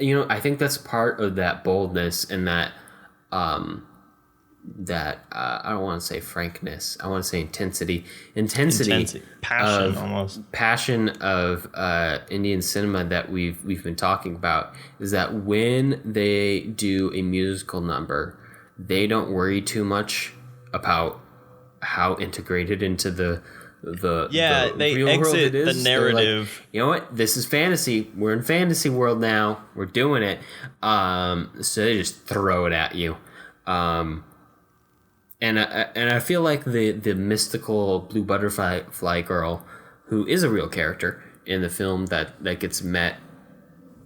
S2: that's part of that boldness and that I don't want to say frankness. I want to say intensity, passion of Indian cinema that we've been talking about, is that when they do a musical number, they don't worry too much about how integrated into the
S1: they
S2: real
S1: exit
S2: world it is.
S1: the narrative.
S2: Like, you know what? This is fantasy. We're in fantasy world now. We're doing it. So they just throw it at you. And I feel like the mystical blue butterfly girl, who is a real character in the film that gets met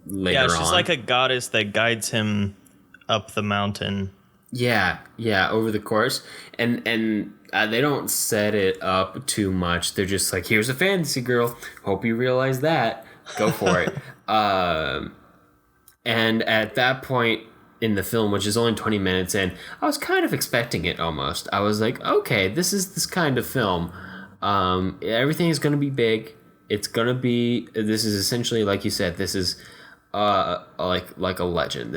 S2: later on. Yeah,
S1: she's like a goddess that guides him up the mountain.
S2: Yeah, over the course. And they don't set it up too much. They're just like, here's a fantasy girl. Hope you realize that. Go for it. And at that point in the film, which is only 20 minutes in, I was kind of expecting it almost. I was like, okay, this is this kind of film. Everything is going to be big. This is essentially, like you said, this is like a legend.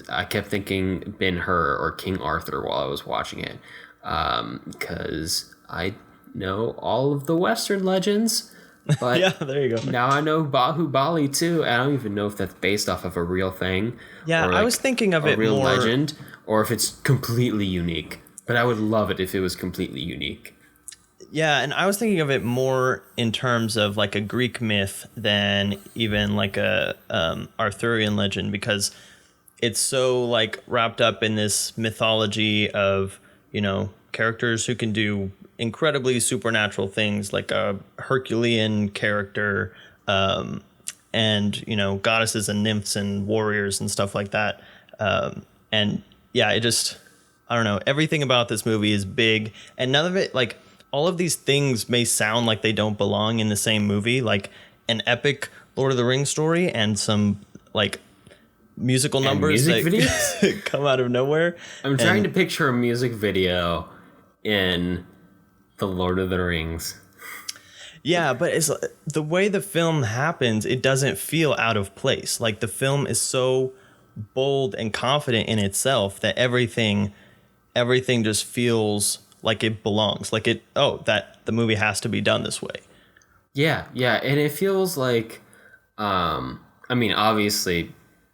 S2: I kept thinking Ben-Hur or King Arthur while I was watching it. Because I know all of the Western legends. But
S1: yeah, there you go.
S2: Now I know Baahubali too. I don't even know if that's based off of a real thing.
S1: Yeah, I was thinking of it
S2: a real
S1: more
S2: legend, or if it's completely unique. But I would love it if it was completely unique.
S1: Yeah, and I was thinking of it more in terms of like a Greek myth than even like a Arthurian legend, because it's so like wrapped up in this mythology of, characters who can do incredibly supernatural things, like a Herculean character, and goddesses and nymphs and warriors and stuff like that. And yeah, I don't know. Everything about this movie is big, and none of it, like all of these things may sound like they don't belong in the same movie, like an epic Lord of the Rings story and some like musical numbers
S2: music
S1: that
S2: videos
S1: come out of nowhere.
S2: I'm trying to picture a music video in The Lord of the Rings.
S1: Yeah, but it's the way the film happens, it doesn't feel out of place. Like the film is so bold and confident in itself that everything just feels like it belongs. Like that the movie has to be done this way.
S2: Yeah, and it feels like I mean, obviously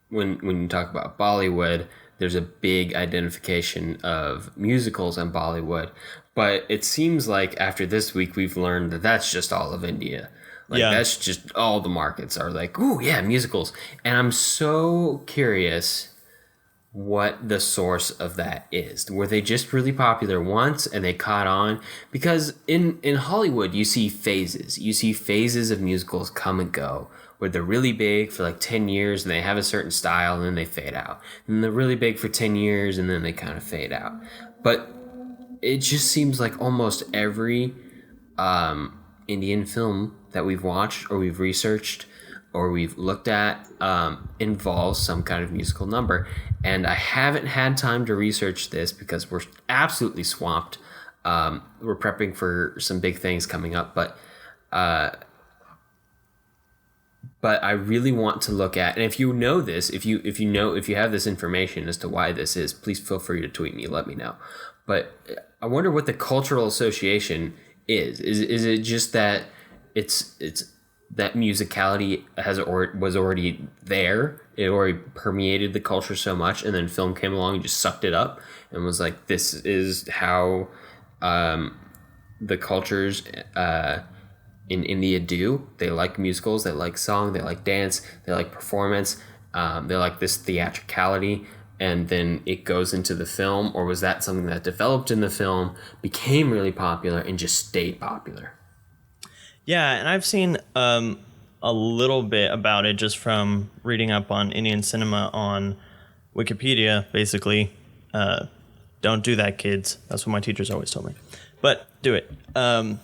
S2: when you talk about Bollywood, there's a big identification of musicals in Bollywood, but it seems like after this week we've learned that that's just all of India. Like that's just all the markets are like, ooh, yeah, musicals. And I'm so curious what the source of that is. Were they just really popular once and they caught on? Because in Hollywood, you see phases. You see phases of musicals come and go, where they're really big for like 10 years and they have a certain style and then they fade out. And they're really big for 10 years and then they kind of fade out. But it just seems like almost every Indian film that we've watched or we've researched or we've looked at involves some kind of musical number. And I haven't had time to research this because we're absolutely swamped. We're prepping for some big things coming up, but I really want to look at, and if you know this, if you have this information as to why this is, please feel free to tweet me, let me know. But I wonder what the cultural association is. Is it just that it's that musicality was already there? It already permeated the culture so much, and then film came along and just sucked it up and was like, this is how the cultures in India do. They like musicals, they like song, they like dance, they like performance, they like this theatricality, and then it goes into the film? Or was that something that developed in the film, became really popular, and just stayed popular?
S1: Yeah, and I've seen a little bit about it just from reading up on Indian cinema on Wikipedia, basically. Don't do that, kids. That's what my teachers always told me. But do it. But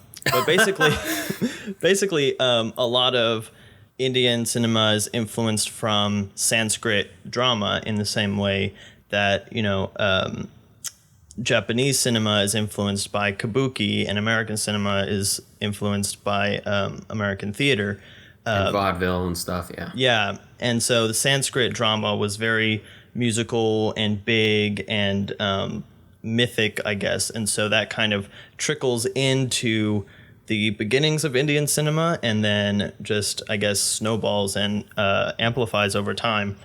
S1: basically, a lot of Indian cinema is influenced from Sanskrit drama in the same way that, Japanese cinema is influenced by kabuki and American cinema is influenced by American theater.
S2: And vaudeville and stuff, yeah.
S1: Yeah, and so the Sanskrit drama was very musical and big and mythic, I guess. And so that kind of trickles into the beginnings of Indian cinema and then just, I guess, snowballs and amplifies over time.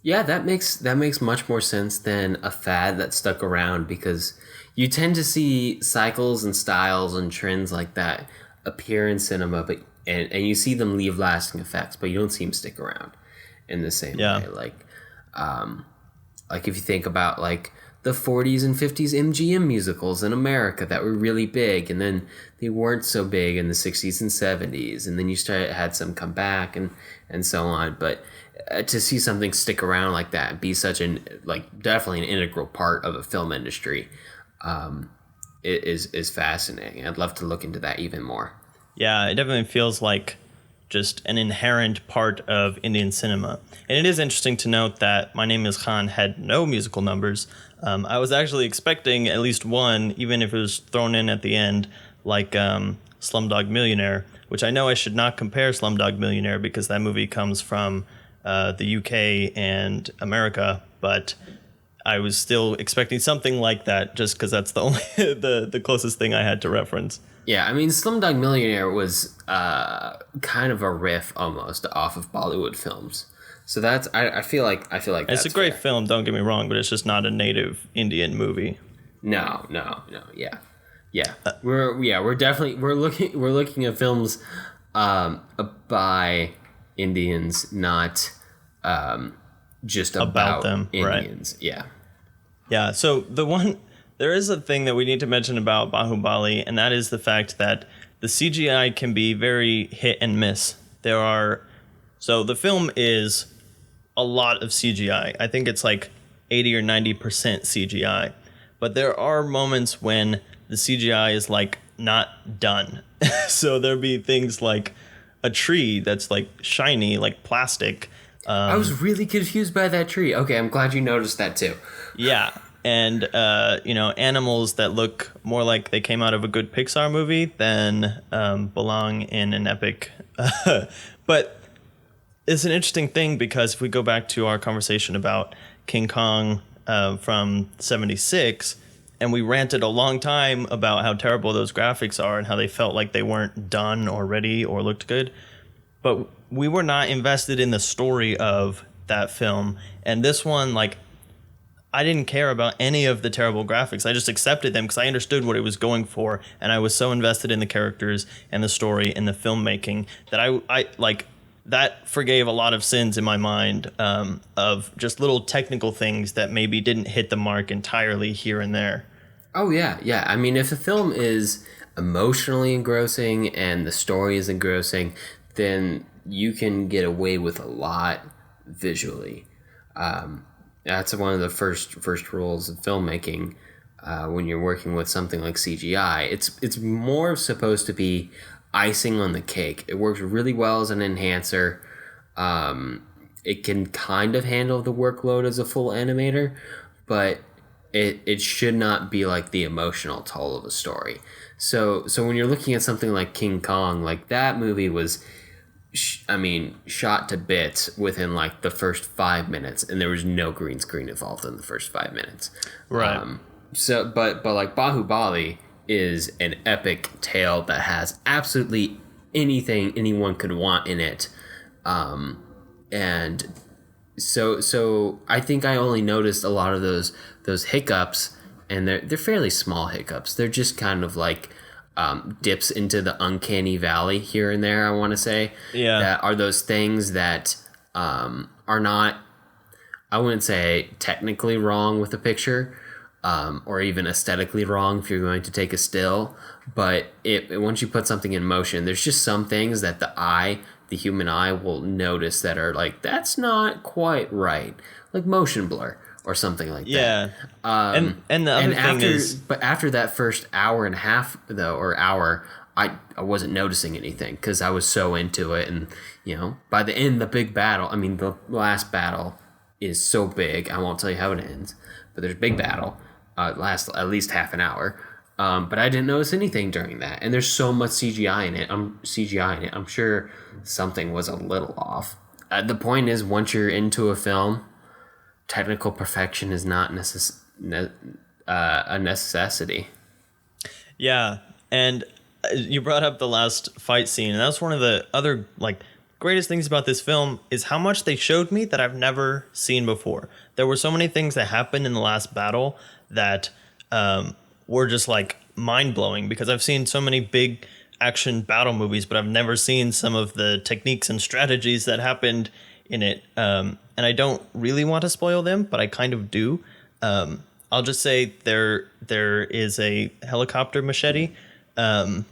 S2: Yeah, that makes much more sense than a fad that stuck around, because you tend to see cycles and styles and trends like that appear in cinema, but and you see them leave lasting effects, but you don't see them stick around in the same way. Like if you think about like the 40s and 50s MGM musicals in America that were really big, and then they weren't so big in the 60s and 70s, and then you had some come back and so on. But to see something stick around like that and be such definitely an integral part of a film industry is fascinating. I'd love to look into that even more.
S1: Yeah, it definitely feels like just an inherent part of Indian cinema. And it is interesting to note that My Name is Khan had no musical numbers. I was actually expecting at least one, even if it was thrown in at the end, like Slumdog Millionaire, which I know I should not compare Slumdog Millionaire because that movie comes from the UK and America, but I was still expecting something like that just because that's the only the closest thing I had to reference.
S2: Yeah, I mean, Slumdog Millionaire was kind of a riff almost off of Bollywood films. So that's I feel like
S1: It's a great film, don't get me wrong, but it's just not a native Indian movie.
S2: No, yeah. We're definitely looking at films by Indians, not just about them, Indians. Right.
S1: Yeah. So there is a thing that we need to mention about Baahubali, and that is the fact that the CGI can be very hit and miss. So the film is a lot of CGI. I think it's like 80 or 90% CGI. But there are moments when the CGI is like not done. So there'll be things like a tree that's like shiny, like plastic.
S2: I was really confused by that tree. Okay, I'm glad you noticed that too.
S1: Yeah. and animals that look more like they came out of a good Pixar movie than belong in an epic. But it's an interesting thing, because if we go back to our conversation about King Kong from '76, and we ranted a long time about how terrible those graphics are and how they felt like they weren't done or ready or looked good, but we were not invested in the story of that film. And this one, like, I didn't care about any of the terrible graphics. I just accepted them because I understood what it was going for, and I was so invested in the characters and the story and the filmmaking that I like that forgave a lot of sins in my mind, of just little technical things that maybe didn't hit the mark entirely here and there.
S2: Oh yeah, yeah. I mean, if a film is emotionally engrossing and the story is engrossing, then you can get away with a lot visually. That's one of the first rules of filmmaking. When you're working with something like CGI, it's more supposed to be icing on the cake. It works really well as an enhancer. It can kind of handle the workload as a full animator, but it should not be like the emotional toll of a story. So when you're looking at something like King Kong, like that movie was, shot to bits within like the first 5 minutes, and there was no green screen involved in the first 5 minutes.
S1: Right.
S2: But like Baahubali is an epic tale that has absolutely anything anyone could want in it. And so I think I only noticed a lot of those hiccups, and they're fairly small hiccups. They're just kind of like dips into the uncanny valley here and there, I want to say.
S1: Yeah.
S2: That are those things that are not, I wouldn't say technically wrong with the picture, or even aesthetically wrong if you're going to take a still. But once you put something in motion, there's just some things that the human eye will notice that are like, that's not quite right. Like motion blur or something like that.
S1: Yeah. And the other thing is...
S2: But after that first hour and a half, though, or hour, I wasn't noticing anything because I was so into it. And, by the end, the big battle, the last battle is so big. I won't tell you how it ends, but there's a big battle. Lasts at least half an hour. But I didn't notice anything during that. And there's so much CGI in it. I'm sure something was a little off. The point is, once you're into a film, technical perfection is not a necessity.
S1: Yeah, and you brought up the last fight scene, and that's one of the other greatest things about this film is how much they showed me that I've never seen before. There were so many things that happened in the last battle that were just mind-blowing, because I've seen so many big action battle movies, but I've never seen some of the techniques and strategies that happened in it. And I don't really want to spoil them, but I kind of do. I'll just say there is a helicopter machete, and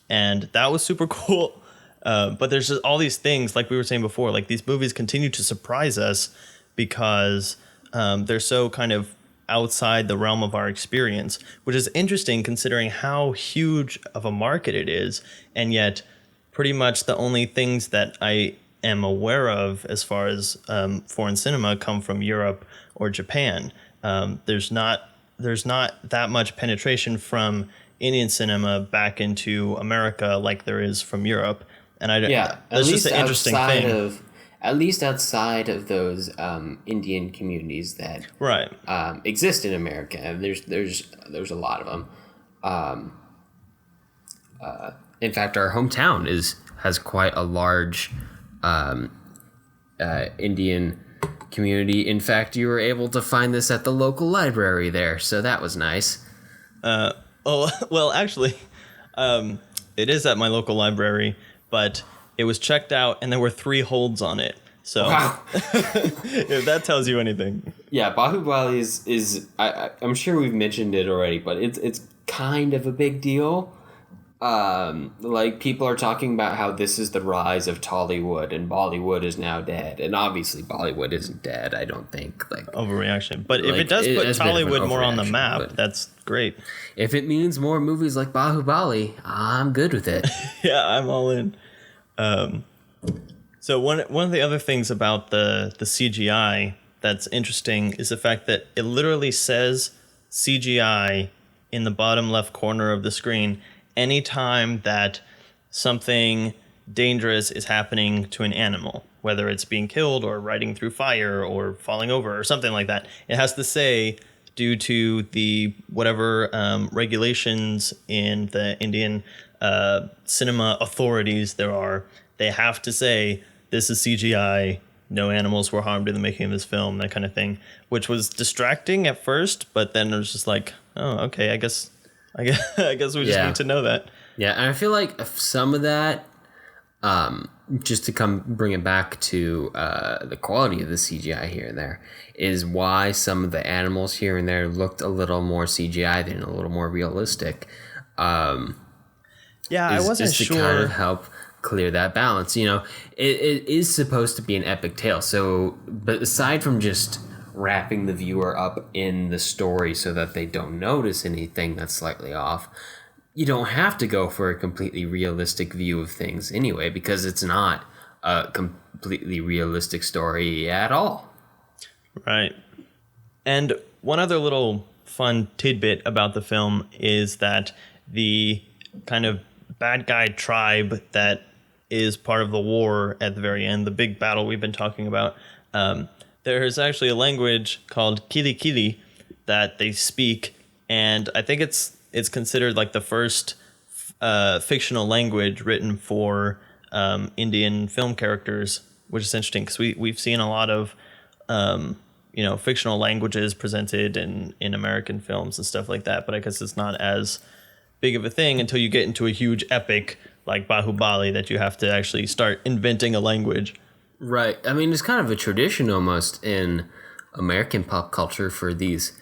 S1: that was super cool. But there's just all these things, like we were saying before, like these movies continue to surprise us because they're so kind of outside the realm of our experience, which is interesting considering how huge of a market it is. And yet pretty much the only things that I am aware of as far as foreign cinema come from Europe or Japan. There's not that much penetration from Indian cinema back into America like there is from Europe. And that's just an interesting thing.
S2: At least outside of those Indian communities that
S1: right
S2: exist in America, and there's a lot of them. In fact, our hometown has quite a large Indian community. In fact, you were able to find this at the local library there, so that was nice.
S1: Well, actually, it is at my local library, but it was checked out and there were 3 holds on it. So wow. If that tells you anything.
S2: Yeah, Baahubali is I'm sure we've mentioned it already, but it's kind of a big deal. People are talking about how this is the rise of Tollywood and Bollywood is now dead. And obviously Bollywood isn't dead, I don't think.
S1: Overreaction. But if it does put Tollywood more on the map, that's great.
S2: If it means more movies like Baahubali, I'm good with it.
S1: Yeah, I'm all in. So one of the other things about the CGI that's interesting is the fact that it literally says CGI in the bottom left corner of the screen anytime that something dangerous is happening to an animal, whether it's being killed or riding through fire or falling over or something like that. It has to say, due to the whatever regulations in the Indian cinema authorities there are, they have to say, this is CGI, no animals were harmed in the making of this film, that kind of thing, which was distracting at first, but then it was just like, oh, okay, I guess we just need to know that.
S2: Yeah, and I feel like some of that, just to bring it back to the quality of the CGI here and there, is why some of the animals here and there looked a little more CGI than a little more realistic. I
S1: wasn't sure.
S2: To kind of help clear that balance. You know, it is supposed to be an epic tale. So, but aside from just wrapping the viewer up in the story so that they don't notice anything that's slightly off, you don't have to go for a completely realistic view of things anyway, because it's not a completely realistic story at all.
S1: Right. And one other little fun tidbit about the film is that the kind of bad guy tribe that is part of the war at the very end, the big battle we've been talking about, there is actually a language called Kili Kili that they speak, and I think it's considered like the first fictional language written for Indian film characters, which is interesting because we've seen a lot of fictional languages presented in American films and stuff like that, but I guess it's not as big of a thing until you get into a huge epic like Baahubali that you have to actually start inventing a language.
S2: Right. I mean, it's kind of a tradition almost in American pop culture for these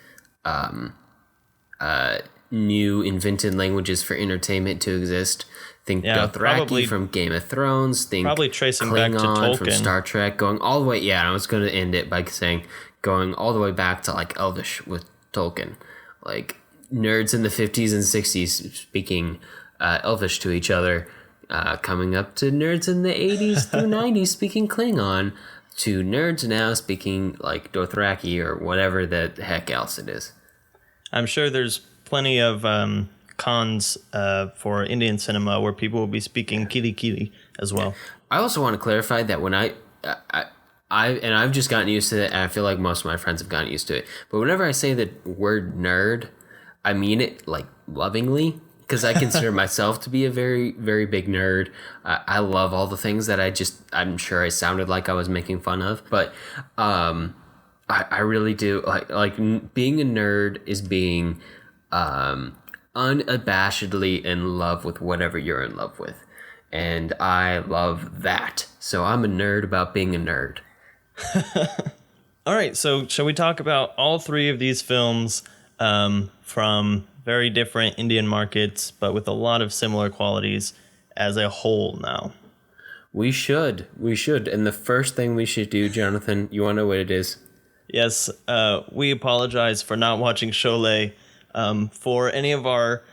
S2: new invented languages for entertainment to exist. Think Dothraki from Game of Thrones. Think
S1: probably tracing
S2: Klingon
S1: back to Tolkien
S2: from Star Trek, going all the way. Yeah, I was going to end it by saying going all the way back to like Elvish with Tolkien, like nerds in the 50s and 60s speaking Elvish to each other, coming up to nerds in the 80s through 90s speaking Klingon, to nerds now speaking like Dothraki or whatever the heck else it is.
S1: I'm sure there's plenty of cons for Indian cinema where people will be speaking Kili Kili as well.
S2: I also want to clarify that when I've just gotten used to it, and I feel like most of my friends have gotten used to it, but whenever I say the word nerd, I mean it like lovingly, because I consider myself to be a very, very big nerd. I love all the things that I'm sure I sounded like I was making fun of, but I really do like being a nerd is being unabashedly in love with whatever you're in love with, and I love that. So I'm a nerd about being a nerd.
S1: All right, so shall we talk about all three of these films from very different Indian markets, but with a lot of similar qualities as a whole now?
S2: We should. And the first thing we should do, Jonathan, you want to know what it is?
S1: Yes, we apologize for not watching Sholay. For any of our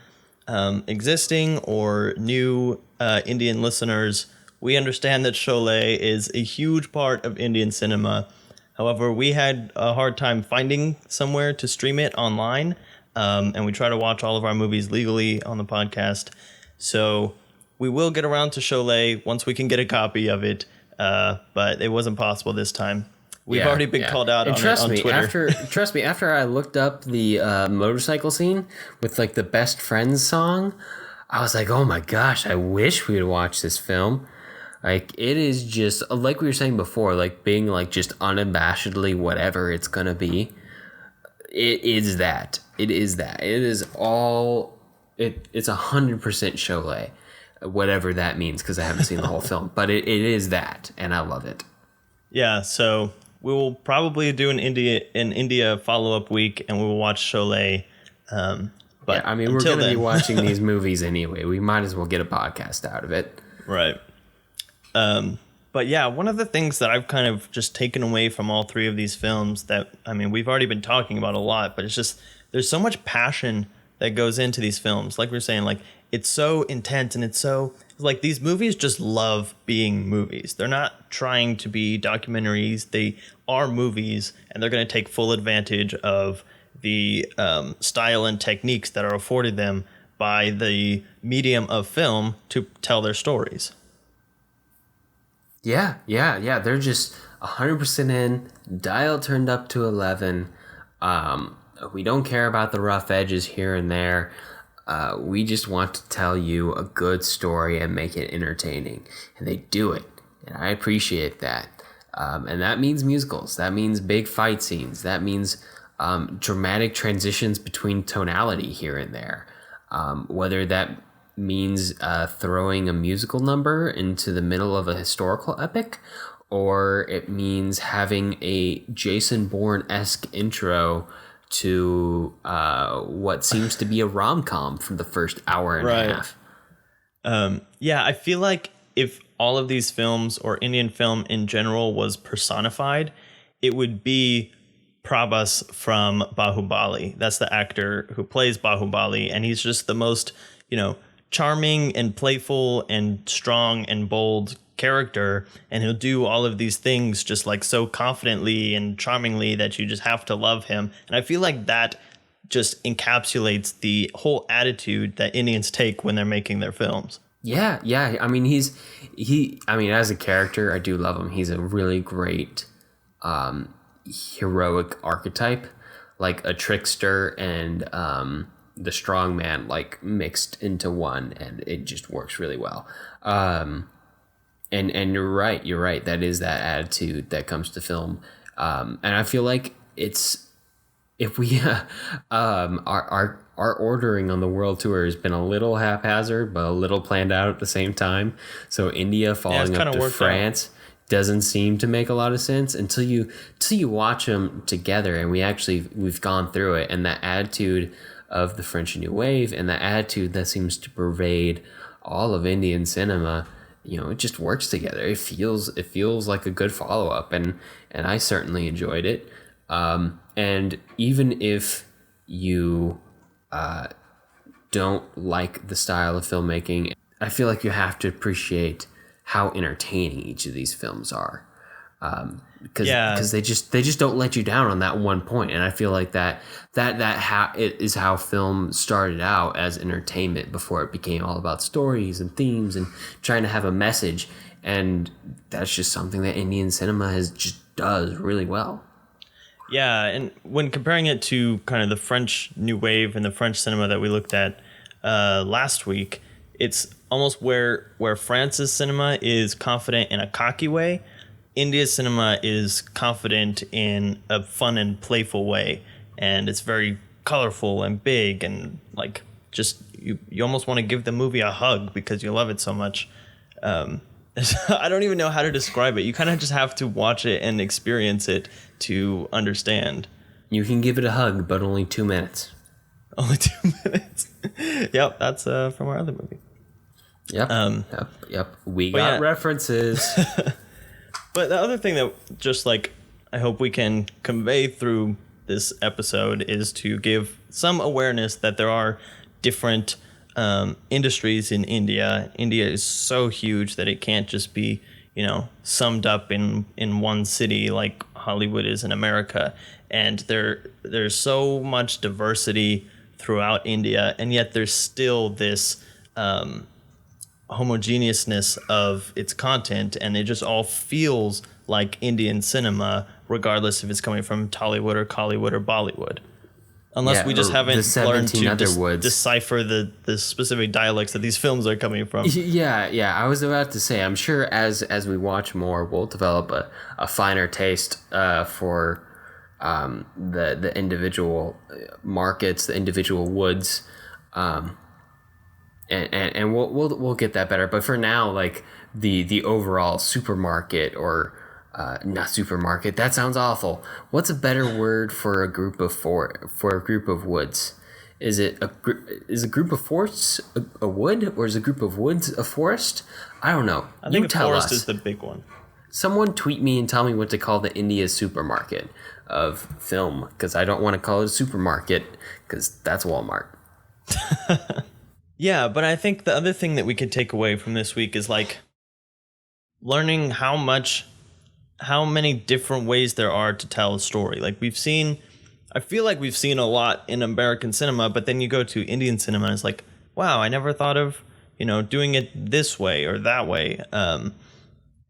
S1: existing or new Indian listeners, we understand that Sholay is a huge part of Indian cinema. However, we had a hard time finding somewhere to stream it online, and we try to watch all of our movies legally on the podcast. So we will get around to Sholay once we can get a copy of it, but it wasn't possible this time. We've already been called out on Twitter.
S2: Trust me, after I looked up the motorcycle scene with like the Best Friends song, I was like, oh my gosh, I wish we would watch this film. Like, it is just, like we were saying before, like being like just unabashedly whatever it's going to be. It is that. It is that. It is all, it's 100% Sholay, whatever that means, because I haven't seen the whole film. But it is that, and I love it.
S1: Yeah, so we will probably do an India follow-up week, and we will watch Sholay. But
S2: yeah, I mean, we're going to be watching these movies anyway. We might as well get a podcast out of it.
S1: Right. But yeah, one of the things that I've kind of just taken away from all three of these films that, I mean, we've already been talking about a lot, but it's just, there's so much passion that goes into these films. Like we were saying, like it's so intense and it's so like these movies just love being movies. They're not trying to be documentaries. They are movies, and they're going to take full advantage of the style and techniques that are afforded them by the medium of film to tell their stories.
S2: Yeah. They're just 100% in, dial turned up to 11. We don't care about the rough edges here and there. We just want to tell you a good story and make it entertaining. And they do it. And I appreciate that. And that means musicals. That means big fight scenes. That means dramatic transitions between tonality here and there. Whether that means throwing a musical number into the middle of a historical epic, or it means having a Jason Bourne-esque intro to what seems to be a rom-com for the first hour and a half.
S1: Yeah, I feel like if all of these films or Indian film in general was personified, it would be Prabhas from Baahubali. That's the actor who plays Baahubali, and he's just the most, charming and playful and strong and bold character, and he'll do all of these things just like so confidently and charmingly that you just have to love him. And I feel like that just encapsulates the whole attitude that Indians take when they're making their films.
S2: Yeah. I mean, as a character, I do love him. He's a really great heroic archetype, like a trickster and the strong man, like mixed into one, and it just works really well. And you're right. That is that attitude that comes to film. And I feel like it's, if we, our ordering on the world tour has been a little haphazard, but a little planned out at the same time. So India falling up to France doesn't seem to make a lot of sense until you watch them together. And we've gone through it, and that attitude of the French New Wave and the attitude that seems to pervade all of Indian cinema, it just works together. It feels like a good follow-up, and I certainly enjoyed it. And even if you don't like the style of filmmaking, I feel like you have to appreciate how entertaining each of these films are. Because they just don't let you down on that one point. And I feel like that is how film started out, as entertainment, before it became all about stories and themes and trying to have a message. And that's just something that Indian cinema does really well.
S1: Yeah, and when comparing it to kind of the French New Wave and the French cinema that we looked at last week, it's almost where France's cinema is confident in a cocky way, India's cinema is confident in a fun and playful way, and it's very colorful and big, and like just you almost want to give the movie a hug because you love it so much. I don't even know how to describe it. You kind of just have to watch it and experience it to understand.
S2: You can give it a hug, but only 2 minutes.
S1: Only 2 minutes. Yep, that's from our other movie.
S2: Yep. We got references.
S1: But the other thing that just like I hope we can convey through this episode is to give some awareness that there are different industries in India. India is so huge that it can't just be, summed up in one city like Hollywood is in America. And there's so much diversity throughout India, and yet there's still this homogeneousness of its content, and it just all feels like Indian cinema, regardless if it's coming from Tollywood or Kollywood or Bollywood. Unless we just haven't learned to decipher the specific dialects that these films are coming from.
S2: Yeah. I was about to say, I'm sure as we watch more, we'll develop a finer taste for the individual markets, the individual woods, and we'll get that better. But for now, like the overall supermarket or not supermarket, that sounds awful. What's a better word for a group of woods? Is a group of forests a wood, or is a group of woods a forest? I don't know.
S1: I think a forest is the big one.
S2: Someone tweet me and tell me what to call the India supermarket of film, because I don't want to call it a supermarket, because that's Walmart.
S1: Yeah, but I think the other thing that we could take away from this week is like learning how many different ways there are to tell a story. Like I feel like we've seen a lot in American cinema, but then you go to Indian cinema and it's like, wow, I never thought of, doing it this way or that way. And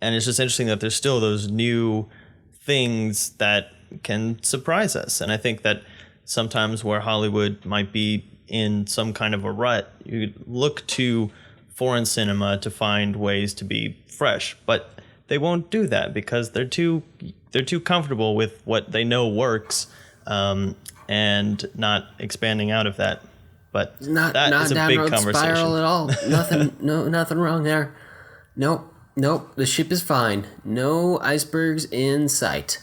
S1: it's just interesting that there's still those new things that can surprise us. And I think that sometimes where Hollywood might be in some kind of a rut, you look to foreign cinema to find ways to be fresh, but they won't do that because they're too comfortable with what they know works, and not expanding out of that. But that is a big conversation.
S2: Spiral at all. Nothing wrong there. Nope. The ship is fine. No icebergs in sight.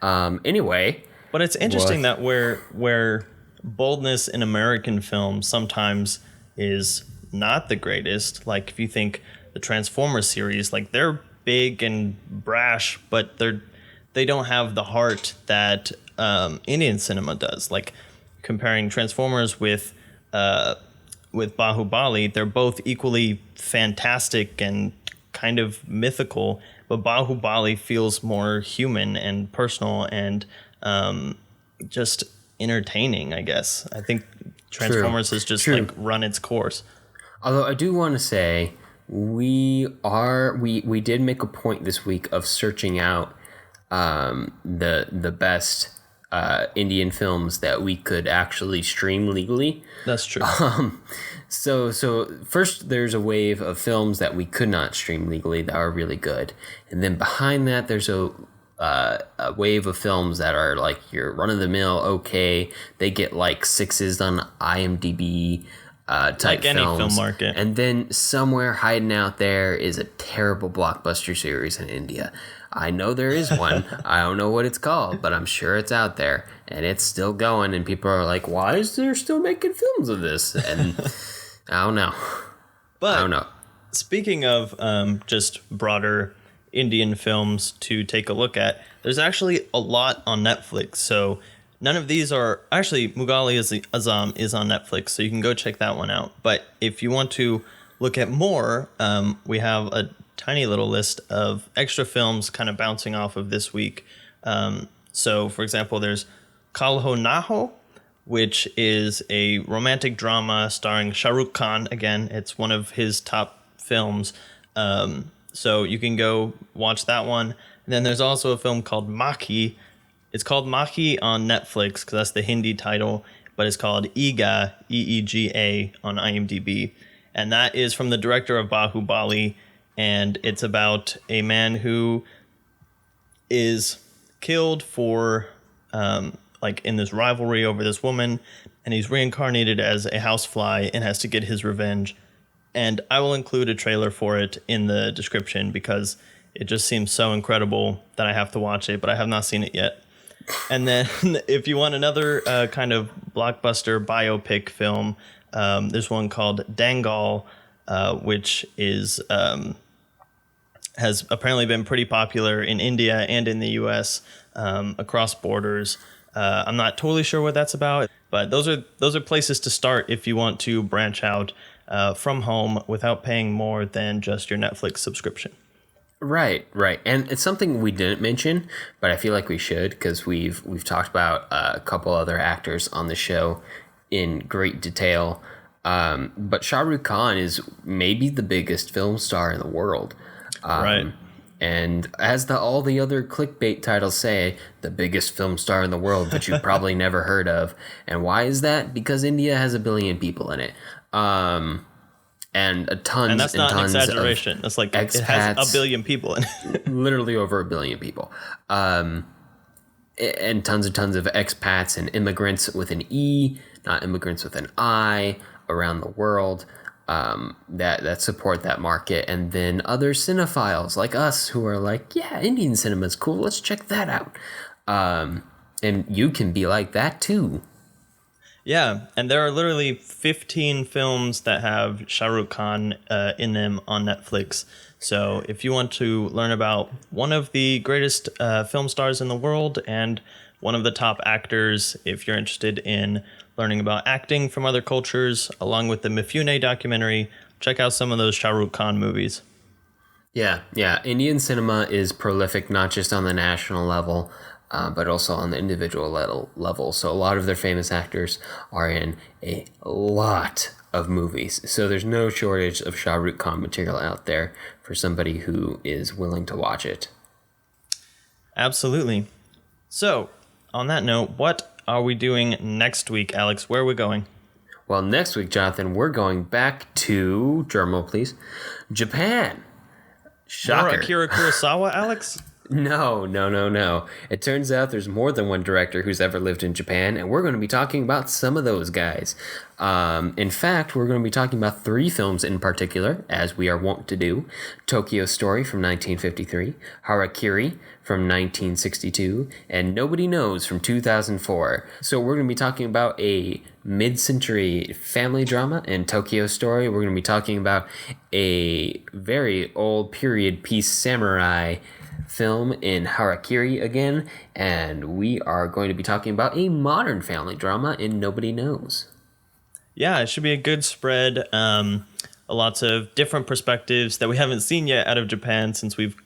S2: Anyway.
S1: But it's interesting that where boldness in American films sometimes is not the greatest. Like if you think the Transformers series, like they're big and brash, but they don't have the heart that Indian cinema does. Like comparing Transformers with Baahubali, they're both equally fantastic and kind of mythical, but Baahubali feels more human and personal and just entertaining, I guess. I think Transformers has just like run its course.
S2: Although I do want to say we did make a point this week of searching out the best Indian films that we could actually stream legally.
S1: That's true.
S2: So first there's a wave of films that we could not stream legally that are really good, and then behind that there's a wave of films that are like your run-of-the-mill okay. They get like 6s on IMDb type
S1: like any
S2: films.
S1: film market.
S2: And then somewhere hiding out there is a terrible blockbuster series in India. I know there is one. I don't know what it's called, but I'm sure it's out there and it's still going. And people are like, why is there still making films of this? And I don't know.
S1: But
S2: I don't know.
S1: Speaking of just broader Indian films to take a look at, there's actually a lot on Netflix. So none of these are actually Mughal-E-Azam is on Netflix, so you can go check that one out. But if you want to look at more, we have a tiny little list of extra films kind of bouncing off of this week. So, for example, there's Kal Ho Naho, which is a romantic drama starring Shah Rukh Khan. Again, it's one of his top films. So you can go watch that one. And then there's also a film called Maki. It's called Maki on Netflix because that's the Hindi title, but it's called Eega, Eega, on IMDb. And that is from the director of Baahubali. And it's about a man who is killed for, like in this rivalry over this woman. And he's reincarnated as a housefly and has to get his revenge. And I will include a trailer for it in the description because it just seems so incredible that I have to watch it, but I have not seen it yet. And then if you want another kind of blockbuster biopic film, there's one called Dangal, which is has apparently been pretty popular in India and in the US, across borders. I'm not totally sure what that's about, but those are places to start if you want to branch out from home without paying more than just your Netflix subscription.
S2: Right. And it's something we didn't mention, but I feel like we should because we've talked about a couple other actors on the show in great detail. But Shah Rukh Khan is maybe the biggest film star in the world.
S1: Right.
S2: And as all the other clickbait titles say, the biggest film star in the world that you've probably never heard of. And why is that? Because India has 1 billion people in it. And tons
S1: and that's
S2: and
S1: not
S2: tons
S1: an exaggeration. That's like
S2: expats,
S1: it has 1 billion people in it.
S2: Literally over 1 billion people. And tons of expats and immigrants with an E, not immigrants with an I, around the world that support that market. And then other cinephiles like us who are like, yeah, Indian cinema is cool. Let's check that out. And you can be like that too.
S1: Yeah, and there are literally 15 films that have Shah Rukh Khan in them on Netflix. So if you want to learn about one of the greatest film stars in the world and one of the top actors, if you're interested in learning about acting from other cultures, along with the Mifune documentary. Check out some of those Shah Rukh Khan movies.
S2: Yeah. Indian cinema is prolific not just on the national level, but also on the individual level. So a lot of their famous actors are in a lot of movies. So there's no shortage of Shah Rukh Khan material out there for somebody who is willing to watch it.
S1: Absolutely. So, on that note, what are we doing next week, Alex? Where are we going?
S2: Well, next week, Jonathan, we're going back to, drumroll please, Japan. Shocker.
S1: More Akira Kurosawa, Alex?
S2: No. It turns out there's more than one director who's ever lived in Japan, and we're going to be talking about some of those guys. In fact, we're going to be talking about 3 films in particular, as we are wont to do. Tokyo Story from 1953, Harakiri from 1962, and Nobody Knows from 2004. So we're going to be talking about a mid-century family drama in Tokyo Story. We're going to be talking about a very old period piece samurai film in Harakiri again, and we are going to be talking about a modern family drama in Nobody Knows.
S1: Yeah, it should be a good spread. Lots of different perspectives that we haven't seen yet out of Japan, since we've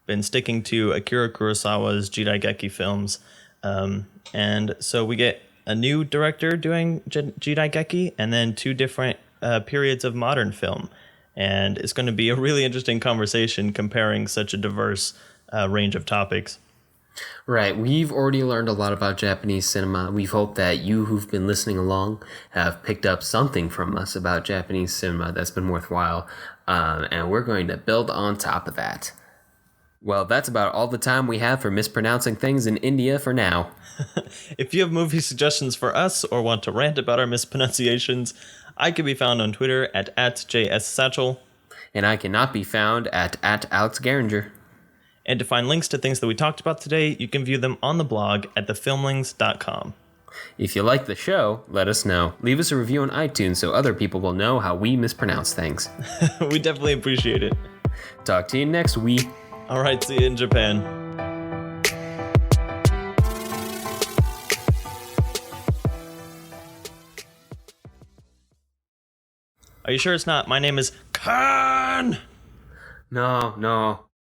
S1: been sticking to Akira Kurosawa's Jidaigeki films. And so we get a new director doing Jidaigeki, and then 2 different periods of modern film. And it's going to be a really interesting conversation comparing such a diverse range of topics.
S2: Right. We've already learned a lot about Japanese cinema. We've hoped that you who've been listening along have picked up something from us about Japanese cinema that's been worthwhile. And we're going to build on top of that. Well, that's about all the time we have for mispronouncing things in India for now.
S1: If you have movie suggestions for us or want to rant about our mispronunciations, I can be found on Twitter at @JSSatchel.
S2: And I cannot be found at Alex Geringer.
S1: And to find links to things that we talked about today, you can view them on the blog at thefilmlings.com.
S2: If you like the show, let us know. Leave us a review on iTunes so other people will know how we mispronounce things.
S1: We definitely appreciate it.
S2: Talk to you next week.
S1: All right, see you in Japan. Are you sure it's not? My name is Khan!
S2: No.